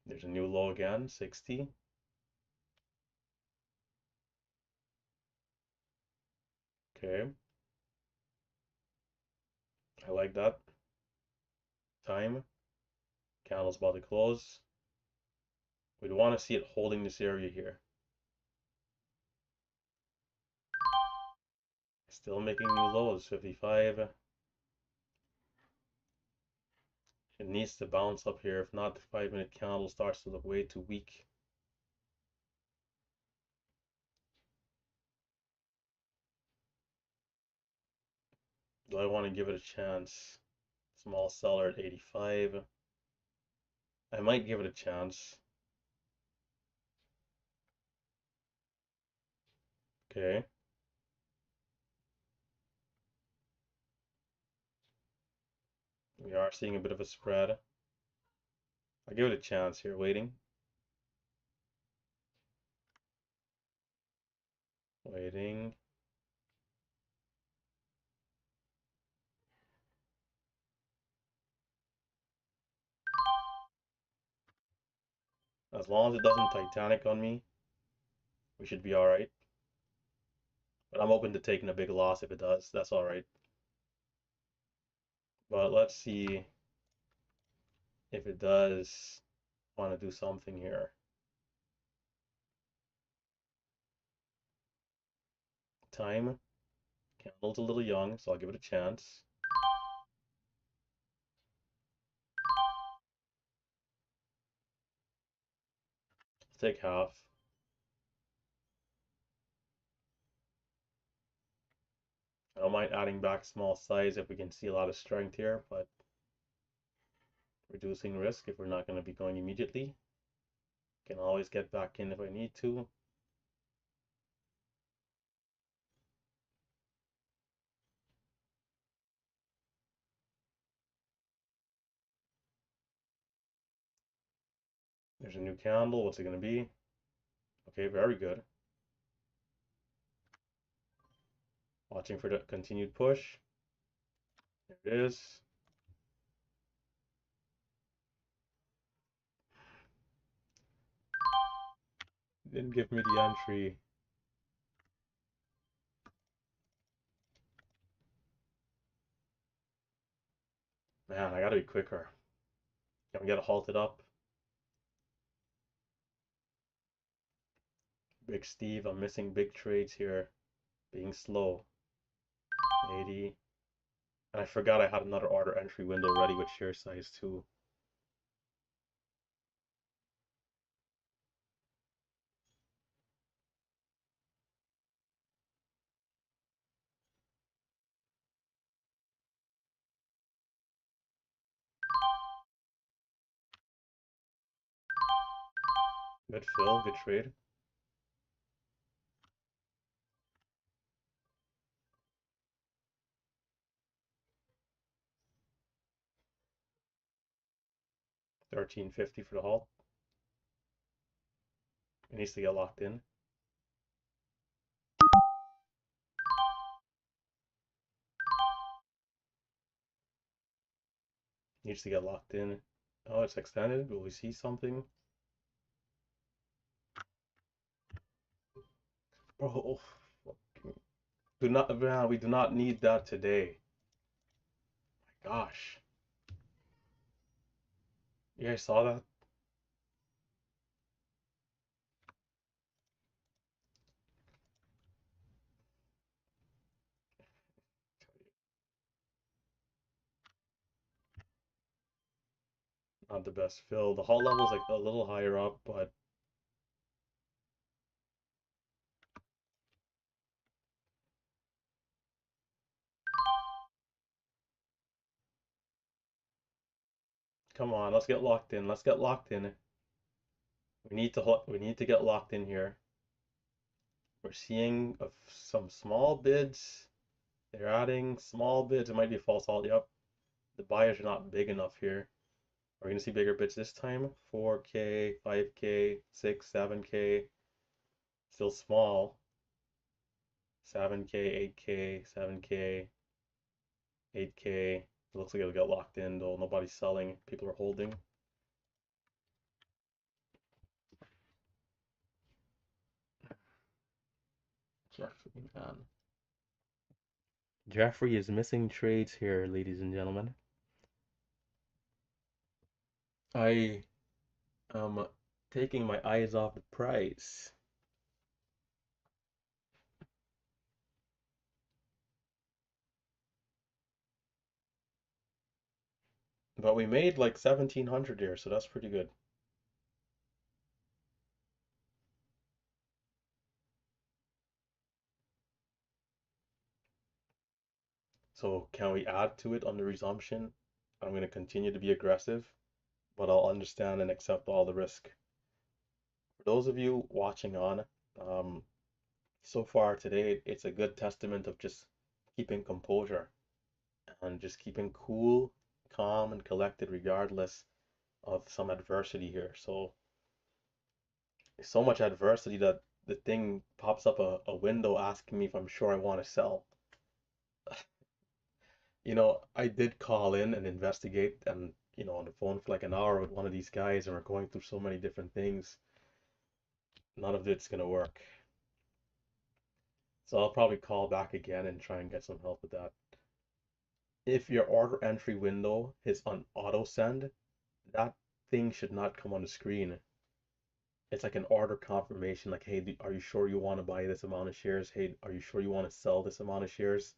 There's a new low again, 60. Okay. I like that. Time. Candle's about to close. We'd want to see it holding this area here. Still making new lows, 55. It needs to bounce up here. If not, the 5-minute candle starts to look way too weak. Do I want to give it a chance? Small seller at 85. I might give it a chance. Okay. We are seeing a bit of a spread. I'll give it a chance here, waiting. Waiting. As long as it doesn't Titanic on me, we should be alright. But I'm open to taking a big loss if it does. That's alright. But let's see if it does want to do something here. Time. Candle's a little young, so I'll give it a chance. Let's take half. I don't mind adding back small size if we can see a lot of strength here, but reducing risk if we're not going to be going immediately. Can always get back in if I need to. There's a new candle. What's it going to be? Okay, very good. Watching for the continued push. There it is. Didn't give me the entry. Man, I gotta be quicker. Can we get a halted up? Big Steve, I'm missing big trades here. Being slow. 80. And I forgot I had another order entry window ready with share size too. Good fill, good trade. $13.50 for the halt. It needs to get locked in. Needs to get locked in. Oh, it's extended. Will we see something? Bro, do not, man, we do not need that today. My gosh. You guys saw that? Not the best fill. The halt level is like a little higher up, but come on, let's get locked in. Let's get locked in. We need to get locked in here. We're seeing some small bids. They're adding small bids. It might be a false halt. Yep. The buyers are not big enough here. Are we gonna see bigger bids this time? 4K, 5K, 6, 7K. Still small. 7K, 8K, 7K, 8K. It looks like it'll get locked in though. Nobody's selling. People are holding. Jeffrey, man. Jeffrey is missing trades here, ladies and gentlemen. I am taking my eyes off the prize. But we made like 1700 here, so that's pretty good. So can we add to it on the resumption? I'm going to continue to be aggressive, but I'll understand and accept all the risk. For those of you watching on, so far today, it's a good testament of just keeping composure and just keeping cool, calm, and collected regardless of some adversity here. So much adversity that the thing pops up a window asking me if I'm sure I want to sell. I did call in and investigate and, on the phone for like an hour with one of these guys, and we're going through so many different things. None of it's going to work. So I'll probably call back again and try and get some help with that. If your order entry window is on auto send, that thing should not come on the screen. It's like an order confirmation, like, hey, are you sure you want to buy this amount of shares? Hey, are you sure you want to sell this amount of shares?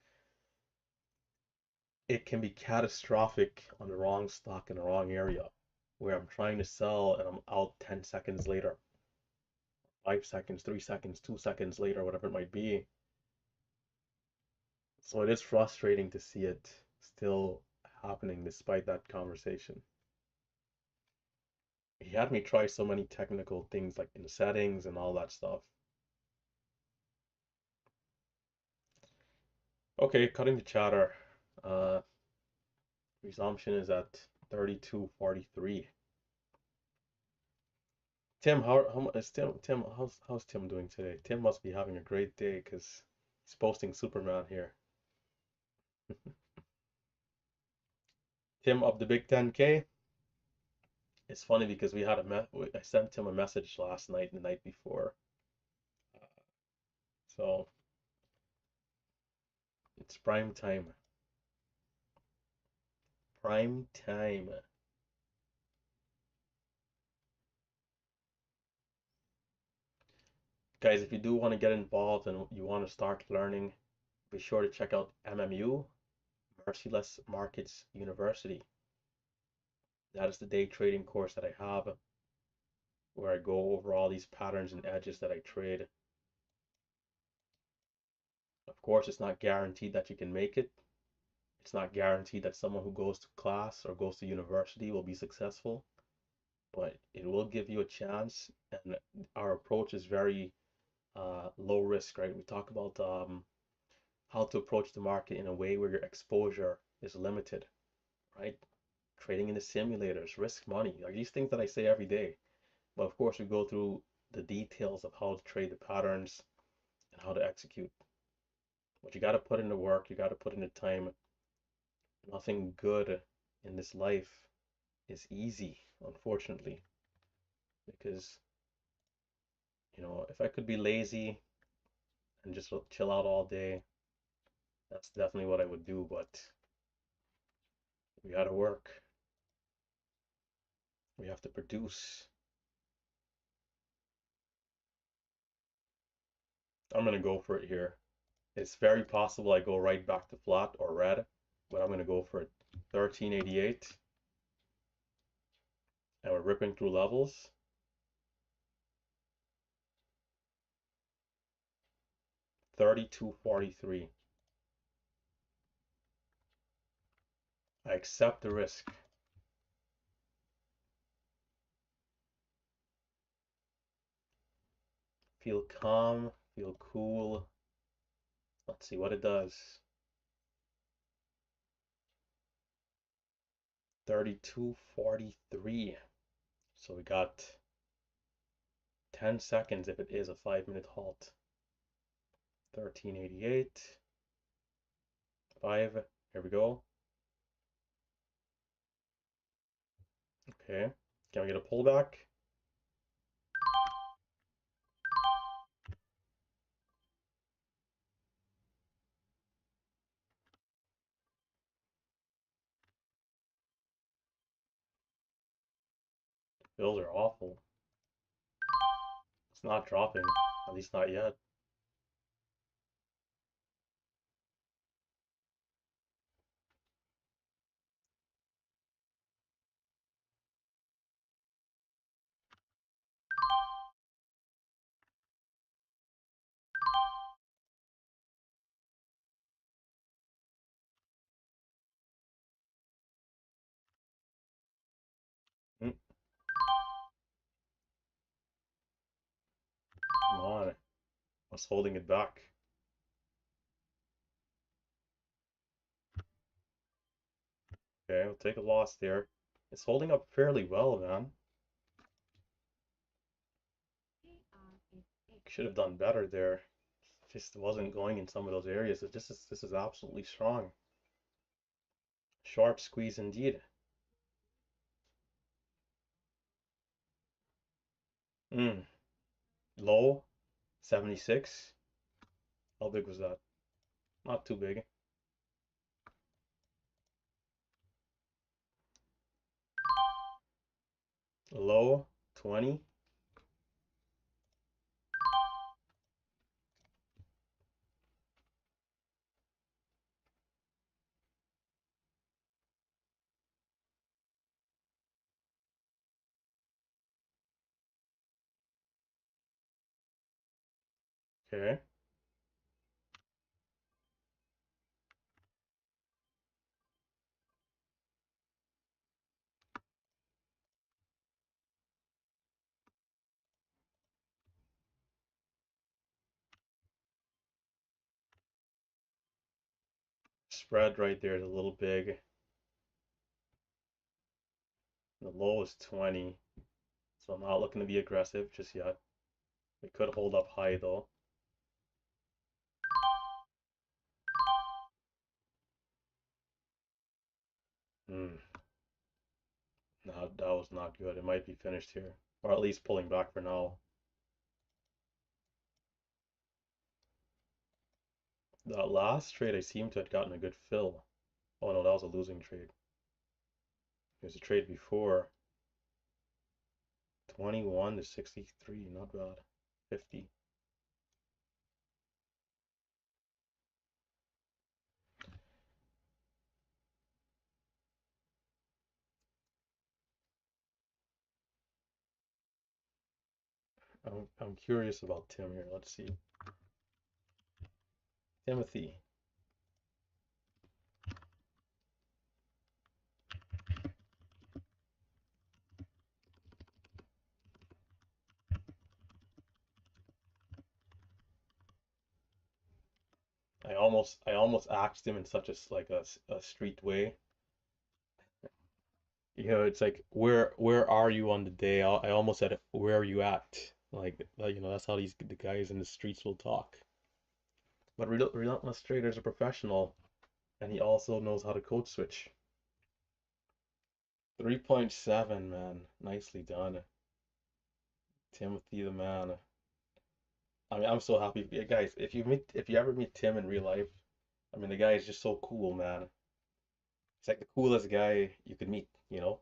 It can be catastrophic on the wrong stock in the wrong area, where I'm trying to sell and I'm out 10 seconds later, 5 seconds, 3 seconds, 2 seconds later, whatever it might be. So it is frustrating to see it still happening despite that conversation. He had me try so many technical things like in settings and all that stuff. Okay, cutting the chatter. Resumption is at 32.43. Tim, how is Tim, how's Tim doing today? Tim must be having a great day because he's posting Superman here. Tim up the big 10K. It's funny because I sent him a message last night and the night before. So it's prime time. Prime time. Guys, if you do want to get involved and you want to start learning, be sure to check out MMU, Merciless Markets University. That is the day trading course that I have, where I go over all these patterns and edges that I trade. Of course, it's not guaranteed that you can make it. It's not guaranteed that someone who goes to class or goes to university will be successful, but it will give you a chance. And our approach is very low risk, right? We talk about how to approach the market in a way where your exposure is limited, right? Trading in the simulators, risk money, like these things that I say every day. But of course, we go through the details of how to trade the patterns and how to execute. But you got to put in the work, you got to put in the time. Nothing good in this life is easy, unfortunately, because if I could be lazy and just chill out all day, that's definitely what I would do, but we gotta work. We have to produce. I'm gonna go for it here. It's very possible I go right back to flat or red, but I'm gonna go for it. 1388, and we're ripping through levels. 3243. I accept the risk. Feel calm, feel cool. Let's see what it does. 3243. So we got 10 seconds if it is a 5-minute halt. 1388. 5. Here we go. Okay. Can we get a pullback? Bills are awful. It's not dropping, at least not yet. Come on. I was holding it back. Okay, we'll take a loss there. It's holding up fairly well, man. Should have done better there. Just wasn't going in some of those areas. This is absolutely strong. Sharp squeeze indeed. Low 76. How big was that? Not too big. Low 20. Okay. Spread right there is a little big. The low is 20. So I'm not looking to be aggressive just yet. It could hold up high though. No, that was not good. It might be finished here. Or at least pulling back for now. That last trade I seem to have gotten a good fill. Oh no, that was a losing trade. There's a trade before. 21 to 63, not bad. 50. I'm curious about Tim here. Let's see. Timothy. I almost asked him in such a street way. You know, it's like where are you on the day? I almost said where are you at? You know, that's how the guys in the streets will talk. But Relentless Trader is a professional, and he also knows how to code switch. 3.7, man. Nicely done. Timothy the man. I mean, I'm so happy. Yeah, guys, if you ever meet Tim in real life, I mean, the guy is just so cool, man. He's like the coolest guy you could meet, you know?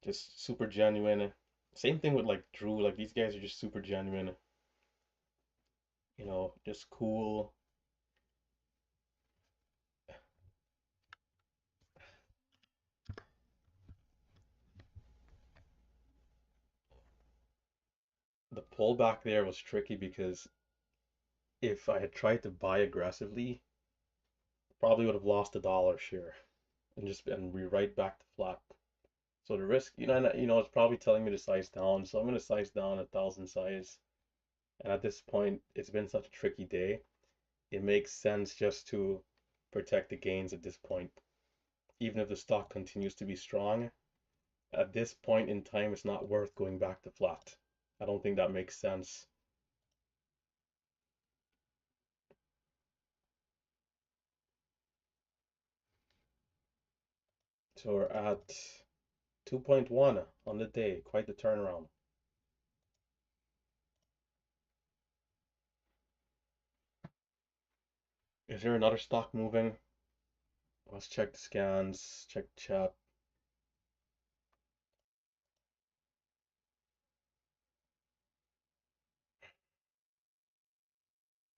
Just super genuine. Same thing with like Drew, like these guys are just super genuine, you know, just cool. The pullback there was tricky because if I had tried to buy aggressively, probably would have lost $1 share and be right back to flat. So the risk, it's probably telling me to size down. So I'm going to size down 1,000 size. And at this point, it's been such a tricky day. It makes sense just to protect the gains at this point. Even if the stock continues to be strong, at this point in time, it's not worth going back to flat. I don't think that makes sense. So we're at 2.1 on the day, quite the turnaround. Is there another stock moving? Let's check the scans, check the chat.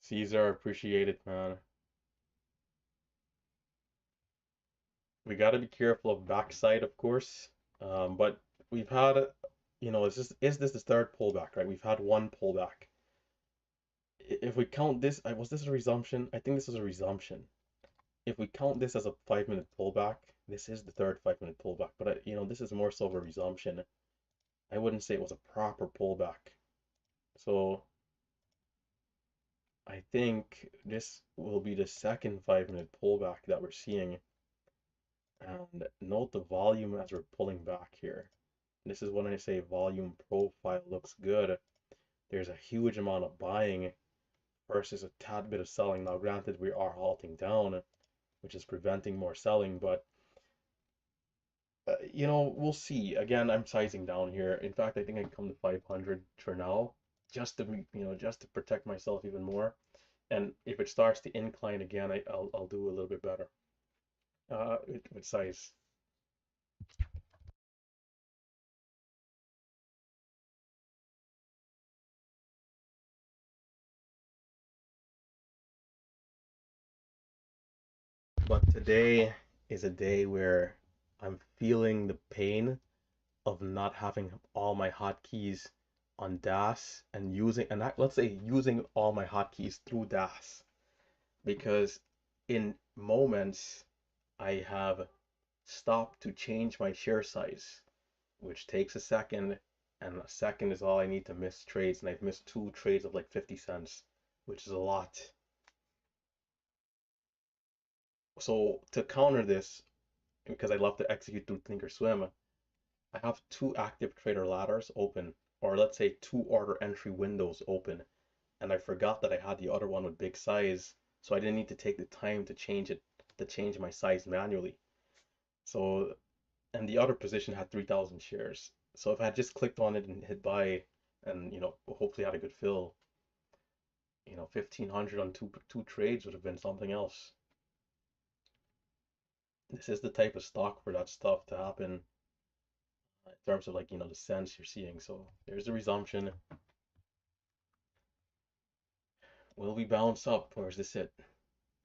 Caesar, appreciate it, man. We got to be careful of backside, of course. But we've had, is this the third pullback, right? We've had one pullback. If we count this, was this a resumption? I think this is a resumption. If we count this as a 5-minute pullback, this is the third 5-minute pullback. But this is more so of a resumption. I wouldn't say it was a proper pullback. So I think this will be the second 5-minute pullback that we're seeing. And note the volume as we're pulling back here. This is when I say volume profile looks good. There's a huge amount of buying versus a tad bit of selling. Now, granted, we are halting down, which is preventing more selling, but we'll see. Again, I'm sizing down here. In fact, I think I can come to 500 for now, just to protect myself even more. And if it starts to incline again, I'll do a little bit better with size. But today is a day where I'm feeling the pain of not having all my hotkeys on DAS and let's say using all my hotkeys through DAS, because in moments I have stopped to change my share size, which takes a second, and a second is all I need to miss trades, and I've missed 2 trades of like 50 cents, which is a lot. So to counter this, because I love to execute through Thinkorswim, I have 2 active trader ladders open, or let's say 2 order entry windows open, and I forgot that I had the other one with big size, so I didn't need to take the time to change my size manually. So, and the other position had 3,000 shares. So if I had just clicked on it and hit buy, and hopefully had a good fill, 1,500 on two trades would have been something else. This is the type of stock for that stuff to happen in terms of the sense you're seeing. So there's a resumption. Will we bounce up? Where's this it?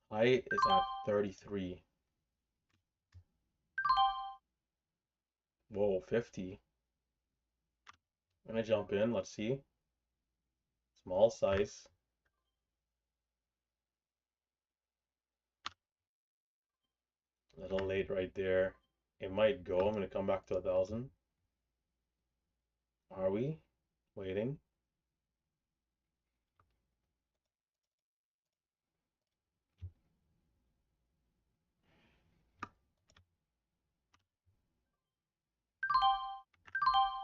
High is at 33. Whoa, 50. I'm gonna jump in. Let's see. Small size. A little late right there. It might go. I'm gonna come back to 1,000. Are we? Waiting.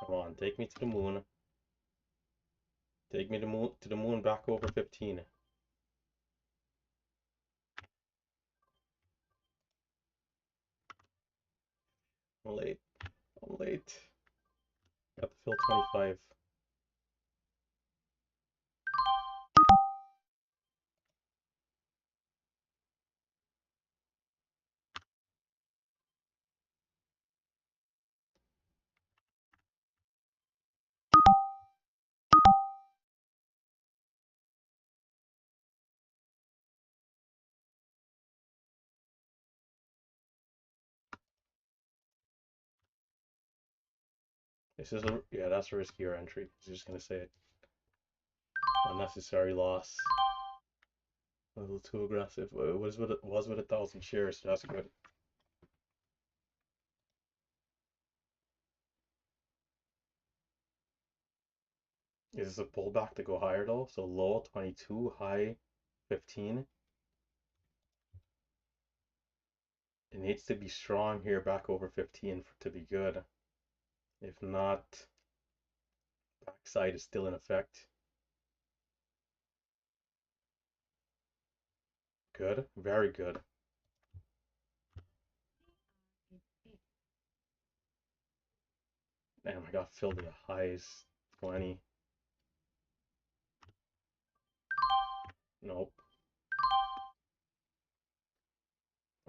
Come on, take me to the moon. Take me to the moon back over 15. I'm late. I'm late. Got to fill 25. This is a, yeah, that's a riskier entry. I was just gonna say it. Unnecessary loss. A little too aggressive. It was with 1,000 shares. So that's good. Is this a pullback to go higher though? So low 22, high 15. It needs to be strong here back over 15 to be good. If not, backside is still in effect. Good, very good. Damn, I got filled in the highs 20. Nope.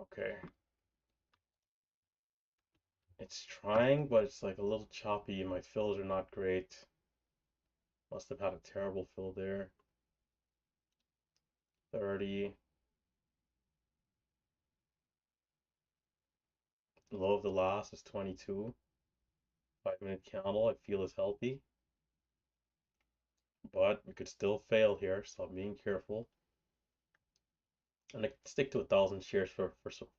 Okay. It's trying, but it's like a little choppy. My fills are not great. Must have had a terrible fill there. 30. Low of the last is 22. 5-minute candle I feel is healthy. But we could still fail here, so I'm being careful. And I could stick to 1,000 shares for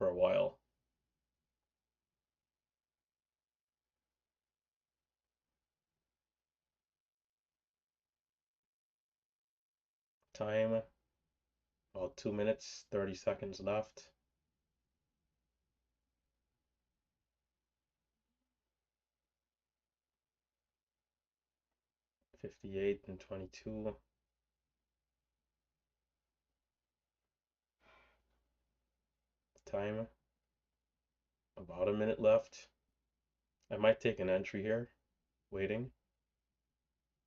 a while. Time, about 2 minutes, 30 seconds left. 58 and 22. Time, about a minute left. I might take an entry here. Waiting.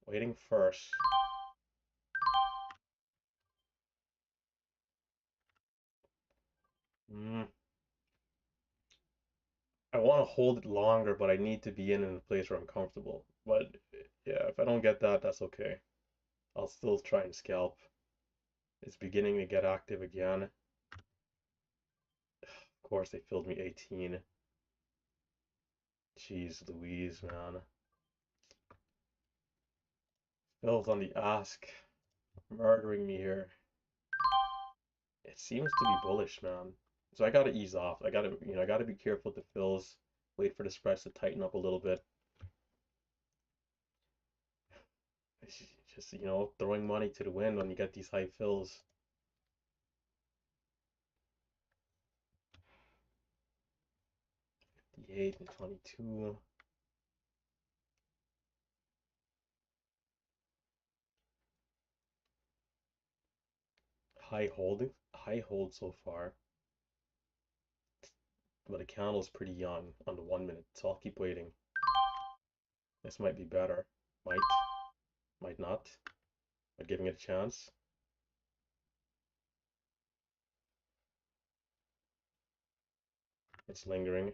Waiting first. I want to hold it longer, but I need to be in a place where I'm comfortable. But yeah, if I don't get that, that's okay. I'll still try and scalp. It's beginning to get active again. Of course, they filled me 18. Jeez Louise, man. Fills on the ask. Murdering me here. It seems to be bullish, man. So I gotta ease off. I gotta be careful with the fills. Wait for the spreads to tighten up a little bit. It's just, throwing money to the wind when you get these high fills. 58 and 22. High hold so far. But the candle's pretty young on the 1 minute, so I'll keep waiting. This might be better. Might not. But giving it a chance. It's lingering.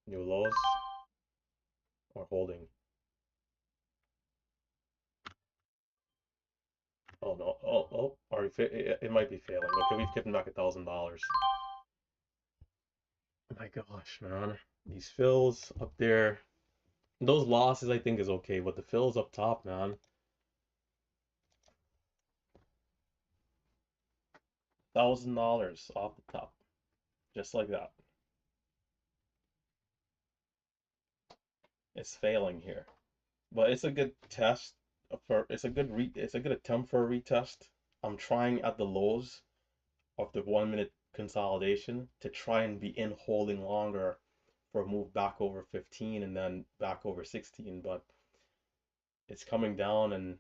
New lows. Or holding. Oh no. It might be failing. Okay, we've given back $1,000. my gosh, man. These fills up there. Those losses I think is okay, but the fills up top, man. $1,000 off the top. Just like that. It's failing here. But it's a good test for it's a good attempt for a retest. I'm trying at the lows of the 1 minute consolidation to try and be in holding longer for a move back over 15 and then back over 16, but it's coming down. And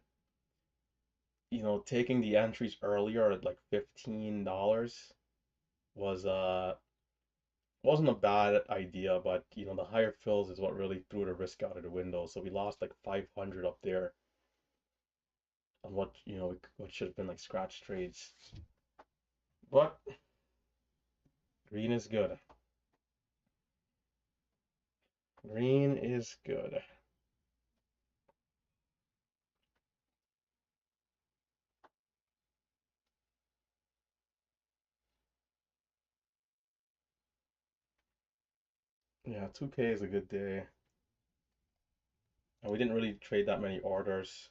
taking the entries earlier at like $15 was wasn't a bad idea, but the higher fills is what really threw the risk out of the window. So we lost like 500 up there on what should have been like scratch trades. But green is good. Green is good. Yeah, 2K is a good day. And we didn't really trade that many orders.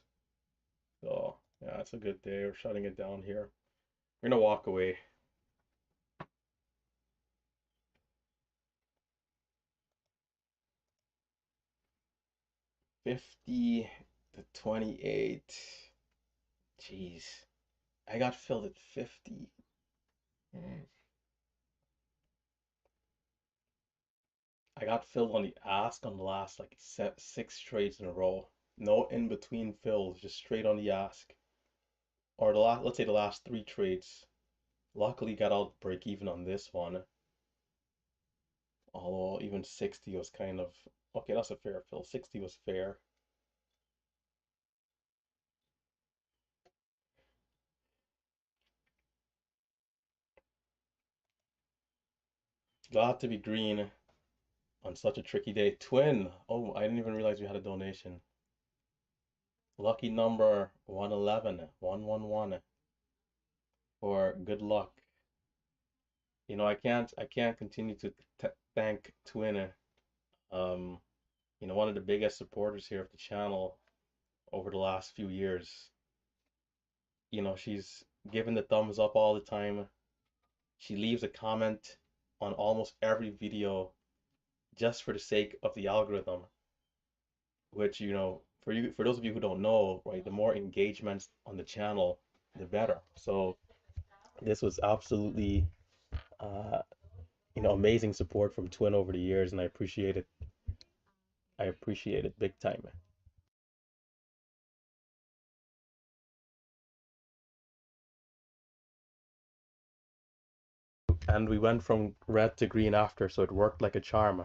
So, yeah, it's a good day. We're shutting it down here. We're gonna walk away. 50 to 28. Jeez. I got filled at 50. I got filled on the ask on the last like 6 trades in a row. No in between fills, just straight on the ask. Or let's say the last 3 trades. Luckily got out break even on this one. Although even 60 was kind of okay, that's a fair fill. 60 was fair. Glad to be green on such a tricky day. Twin. Oh, I didn't even realize we had a donation. Lucky number 111, 111 for good luck. I can't continue to thank Twin, one of the biggest supporters here of the channel over the last few years. She's given the thumbs up all the time. She leaves a comment on almost every video just for the sake of the algorithm, which for those of you who don't know, right, the more engagements on the channel, the better. So this was absolutely amazing support from Twin over the years, and I appreciate it. I appreciate it big time. And we went from red to green after, so it worked like a charm.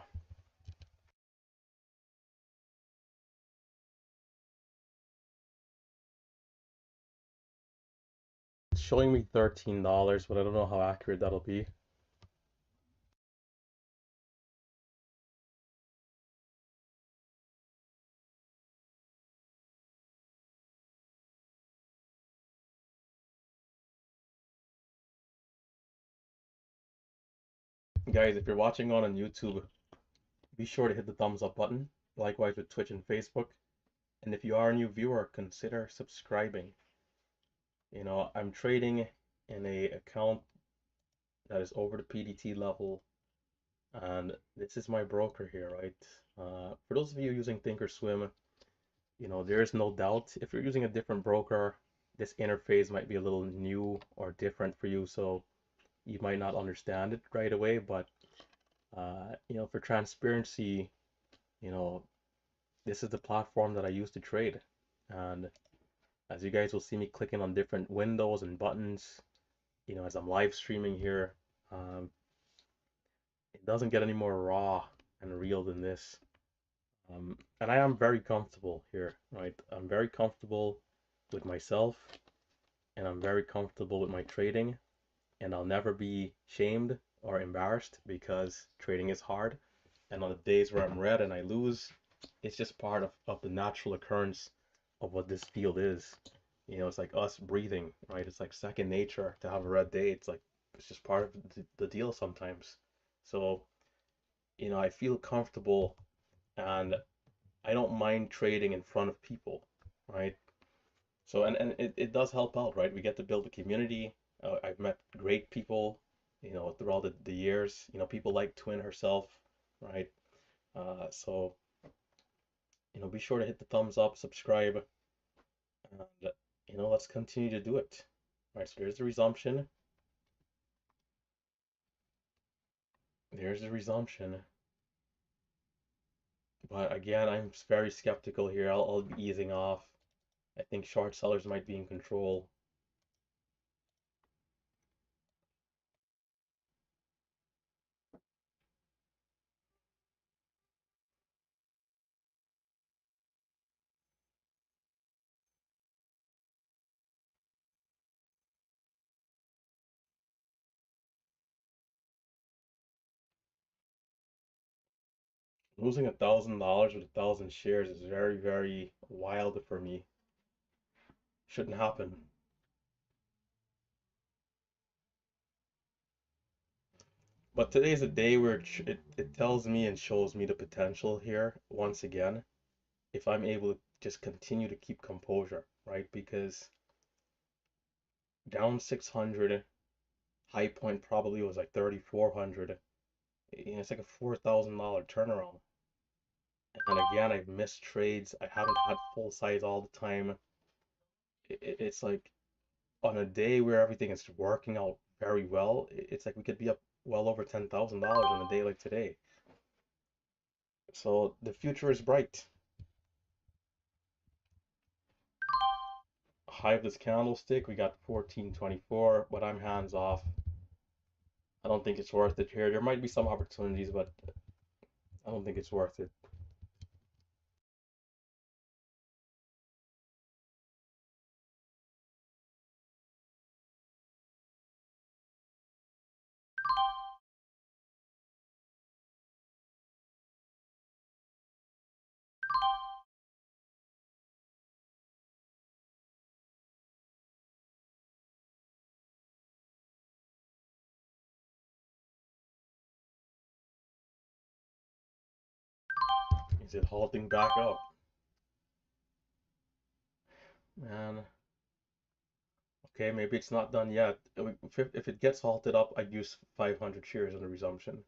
It's showing me $13, but I don't know how accurate that'll be. Guys, if you're watching on YouTube, be sure to hit the thumbs up button. Likewise with Twitch and Facebook. And if you are a new viewer, consider subscribing. I'm trading in a account that is over the PDT level, and this is my broker here, right? For those of you using Thinkorswim, there is no doubt if you're using a different broker, this interface might be a little new or different for you, so you might not understand it right away. But for transparency, this is the platform that I use to trade, and as you guys will see me clicking on different windows and buttons, as I'm live streaming here, it doesn't get any more raw and real than this. And I am very comfortable here, right? I'm very comfortable with myself, and I'm very comfortable with my trading, and I'll never be shamed or embarrassed because trading is hard. And on the days where I'm red and I lose, it's just part of the natural occurrence of what this field is. It's like us breathing, right? It's like second nature to have a red day. It's just part of the deal sometimes. So I feel comfortable and I don't mind trading in front of people, right? So and it does help out, right? We get to build a community. I've met great people, throughout the years. People like Twin herself, right? So be sure to hit the thumbs up, subscribe, and let's continue to do it. All right, so there's the resumption. There's the resumption. But again, I'm very skeptical here. I'll be easing off. I think short sellers might be in control. Losing $1,000 with 1,000 shares is very, very wild for me. Shouldn't happen. But today is a day where it tells me and shows me the potential here once again, if I'm able to just continue to keep composure, right? Because down 600, high point probably was like 3,400. It's like a $4,000 turnaround. And again, I've missed trades. I haven't had full size all the time. It's like on a day where everything is working out very well, it's like we could be up well over $10,000 on a day like today. So the future is bright. High of this candlestick, we got 1424, but I'm hands off. I don't think it's worth it here. There might be some opportunities, but I don't think it's worth it. Is it halting back up? Man, okay, maybe it's not done yet. If it gets halted up, I'd use 500 shares on the resumption.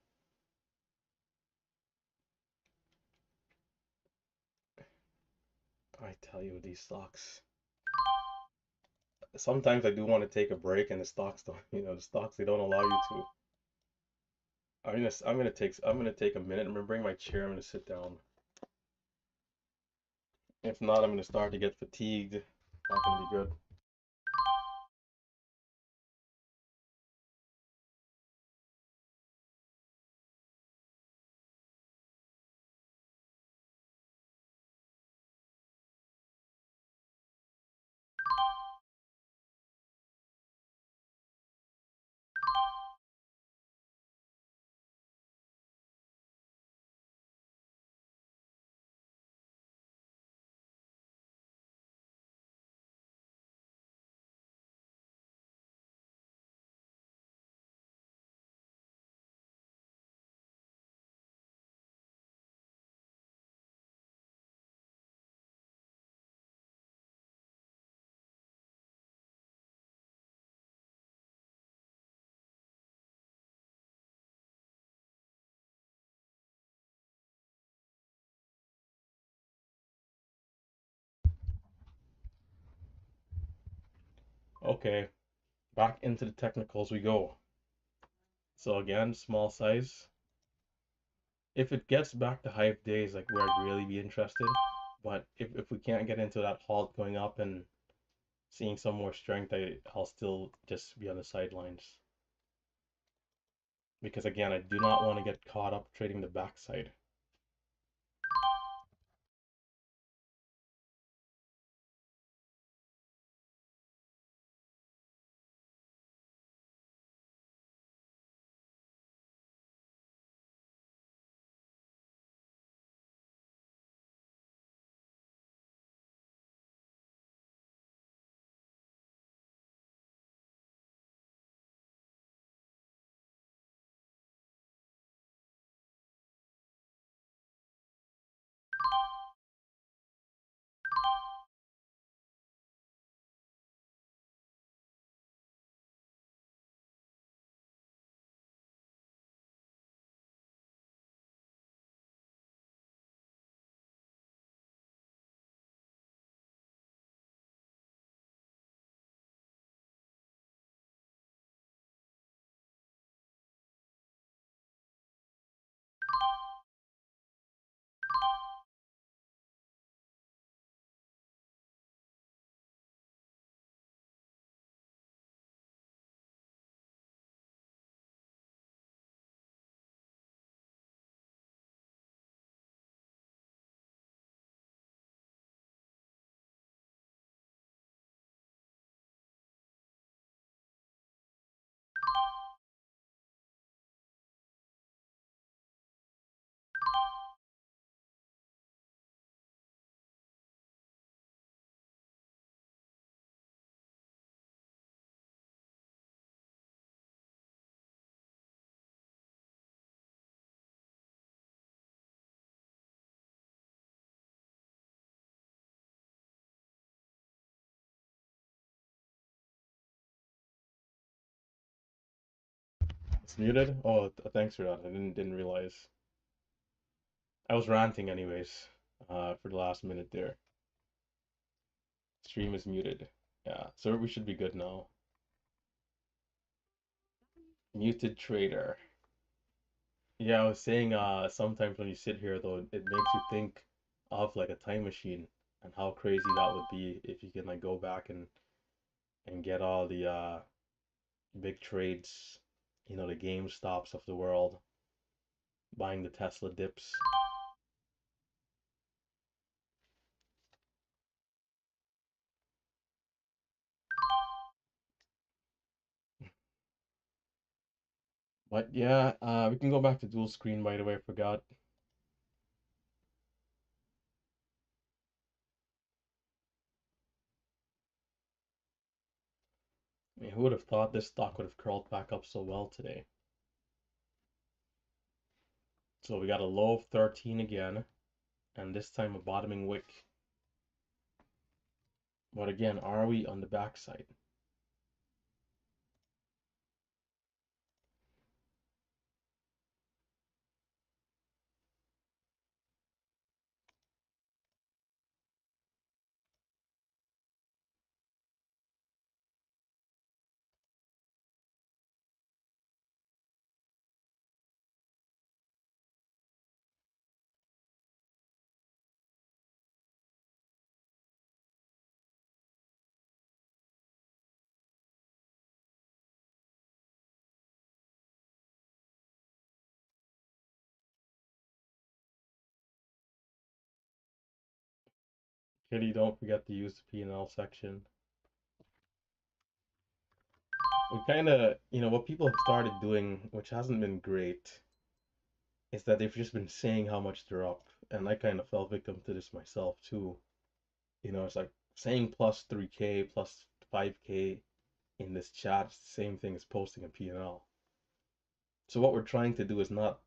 I tell you, these stocks. Sometimes I do want to take a break, and the stocks don't. The stocks they don't allow you to. I'm gonna take a minute. I'm gonna bring my chair. I'm gonna sit down. If not, I'm gonna start to get fatigued. Not gonna be good. Okay, back into the technicals we go. So again, small size. If it gets back to hype days, like where I'd really be interested. But if we can't get into that halt going up and seeing some more strength, I'll still just be on the sidelines. Because again, I do not want to get caught up trading the backside. It's muted? Oh, thanks for that. I didn't realize. I was ranting anyways, for the last minute there. Stream is muted. Yeah, so we should be good now. Muted trader. Yeah, I was saying, sometimes when you sit here though, it makes you think of like a time machine and how crazy that would be if you can like go back and get all the big trades, the GameStops of the world, buying the Tesla dips. But yeah, we can go back to dual screen, by the way, I forgot. I mean, who would have thought this stock would have curled back up so well today? So we got a low of 13 again, and this time a bottoming wick. But again, are we on the backside? Kitty, don't forget to use the P&L section. We kind of, what people have started doing, which hasn't been great, is that they've just been saying how much they're up. And I kind of fell victim to this myself too. It's like saying plus 3K, plus 5K in this chat. It's the same thing as posting a P&L. So what we're trying to do is not,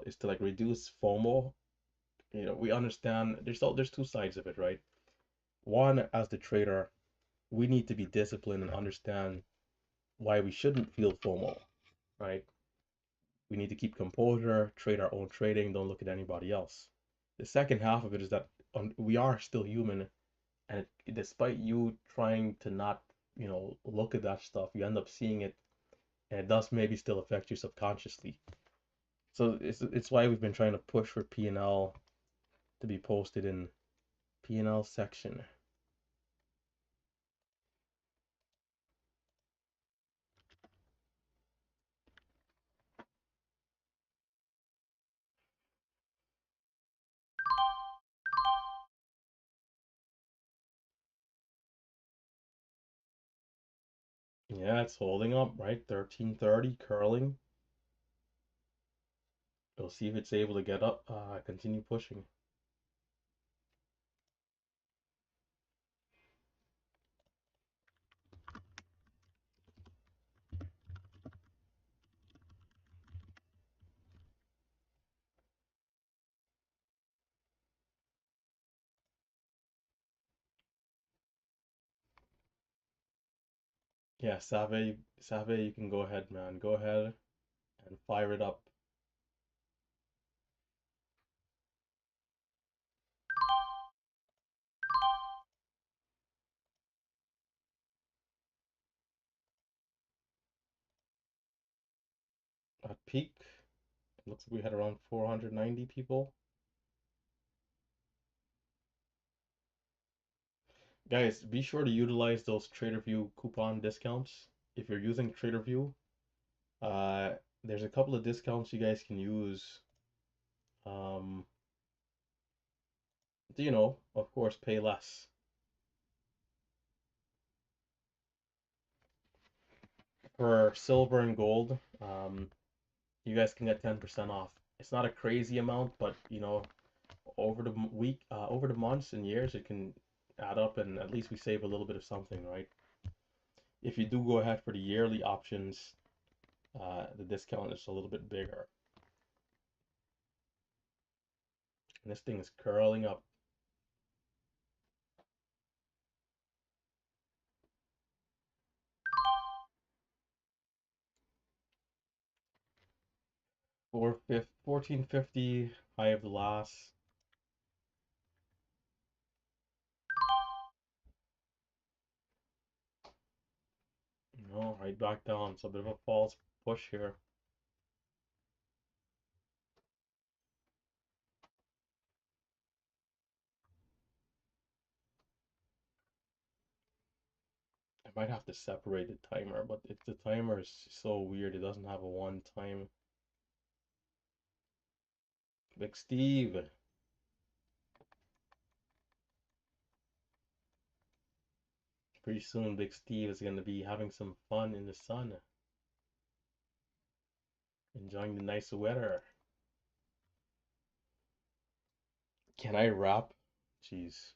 is to like reduce FOMO. We understand there's two sides of it, right? One, as the trader, we need to be disciplined and understand why we shouldn't feel FOMO, right? We need to keep composure, trade our own trading, don't look at anybody else. The second half of it is that we are still human, and despite you trying to not, look at that stuff, you end up seeing it, and it does maybe still affect you subconsciously. So it's why we've been trying to push for P&L to be posted in P&L section. Yeah, it's holding up, right? 1330 curling. We'll see if it's able to get up, continue pushing. Yeah, Save, you can go ahead, man. Go ahead and fire it up. At peak, it looks like we had around 490 people. Guys, be sure to utilize those TraderView coupon discounts. If you're using TraderView, there's a couple of discounts you guys can use. Um, of course, pay less. For silver and gold, you guys can get 10% off. It's not a crazy amount, but over the over the months and years, it can add up, and at least we save a little bit of something, right? If you do go ahead for the yearly options, the discount is a little bit bigger. And this thing is curling up. 1450, high of the last. No, right back down. So a bit of a false push here. I might have to separate the timer, but if the timer is so weird, it doesn't have a one time. Big Steve. Pretty soon, Big Steve is going to be having some fun in the sun, enjoying the nice weather. Can I rap? Jeez,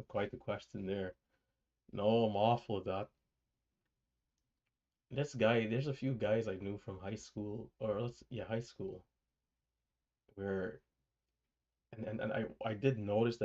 quite the question there. No, I'm awful at that. This guy, there's a few guys I knew from high school, or high school, where, and I did notice that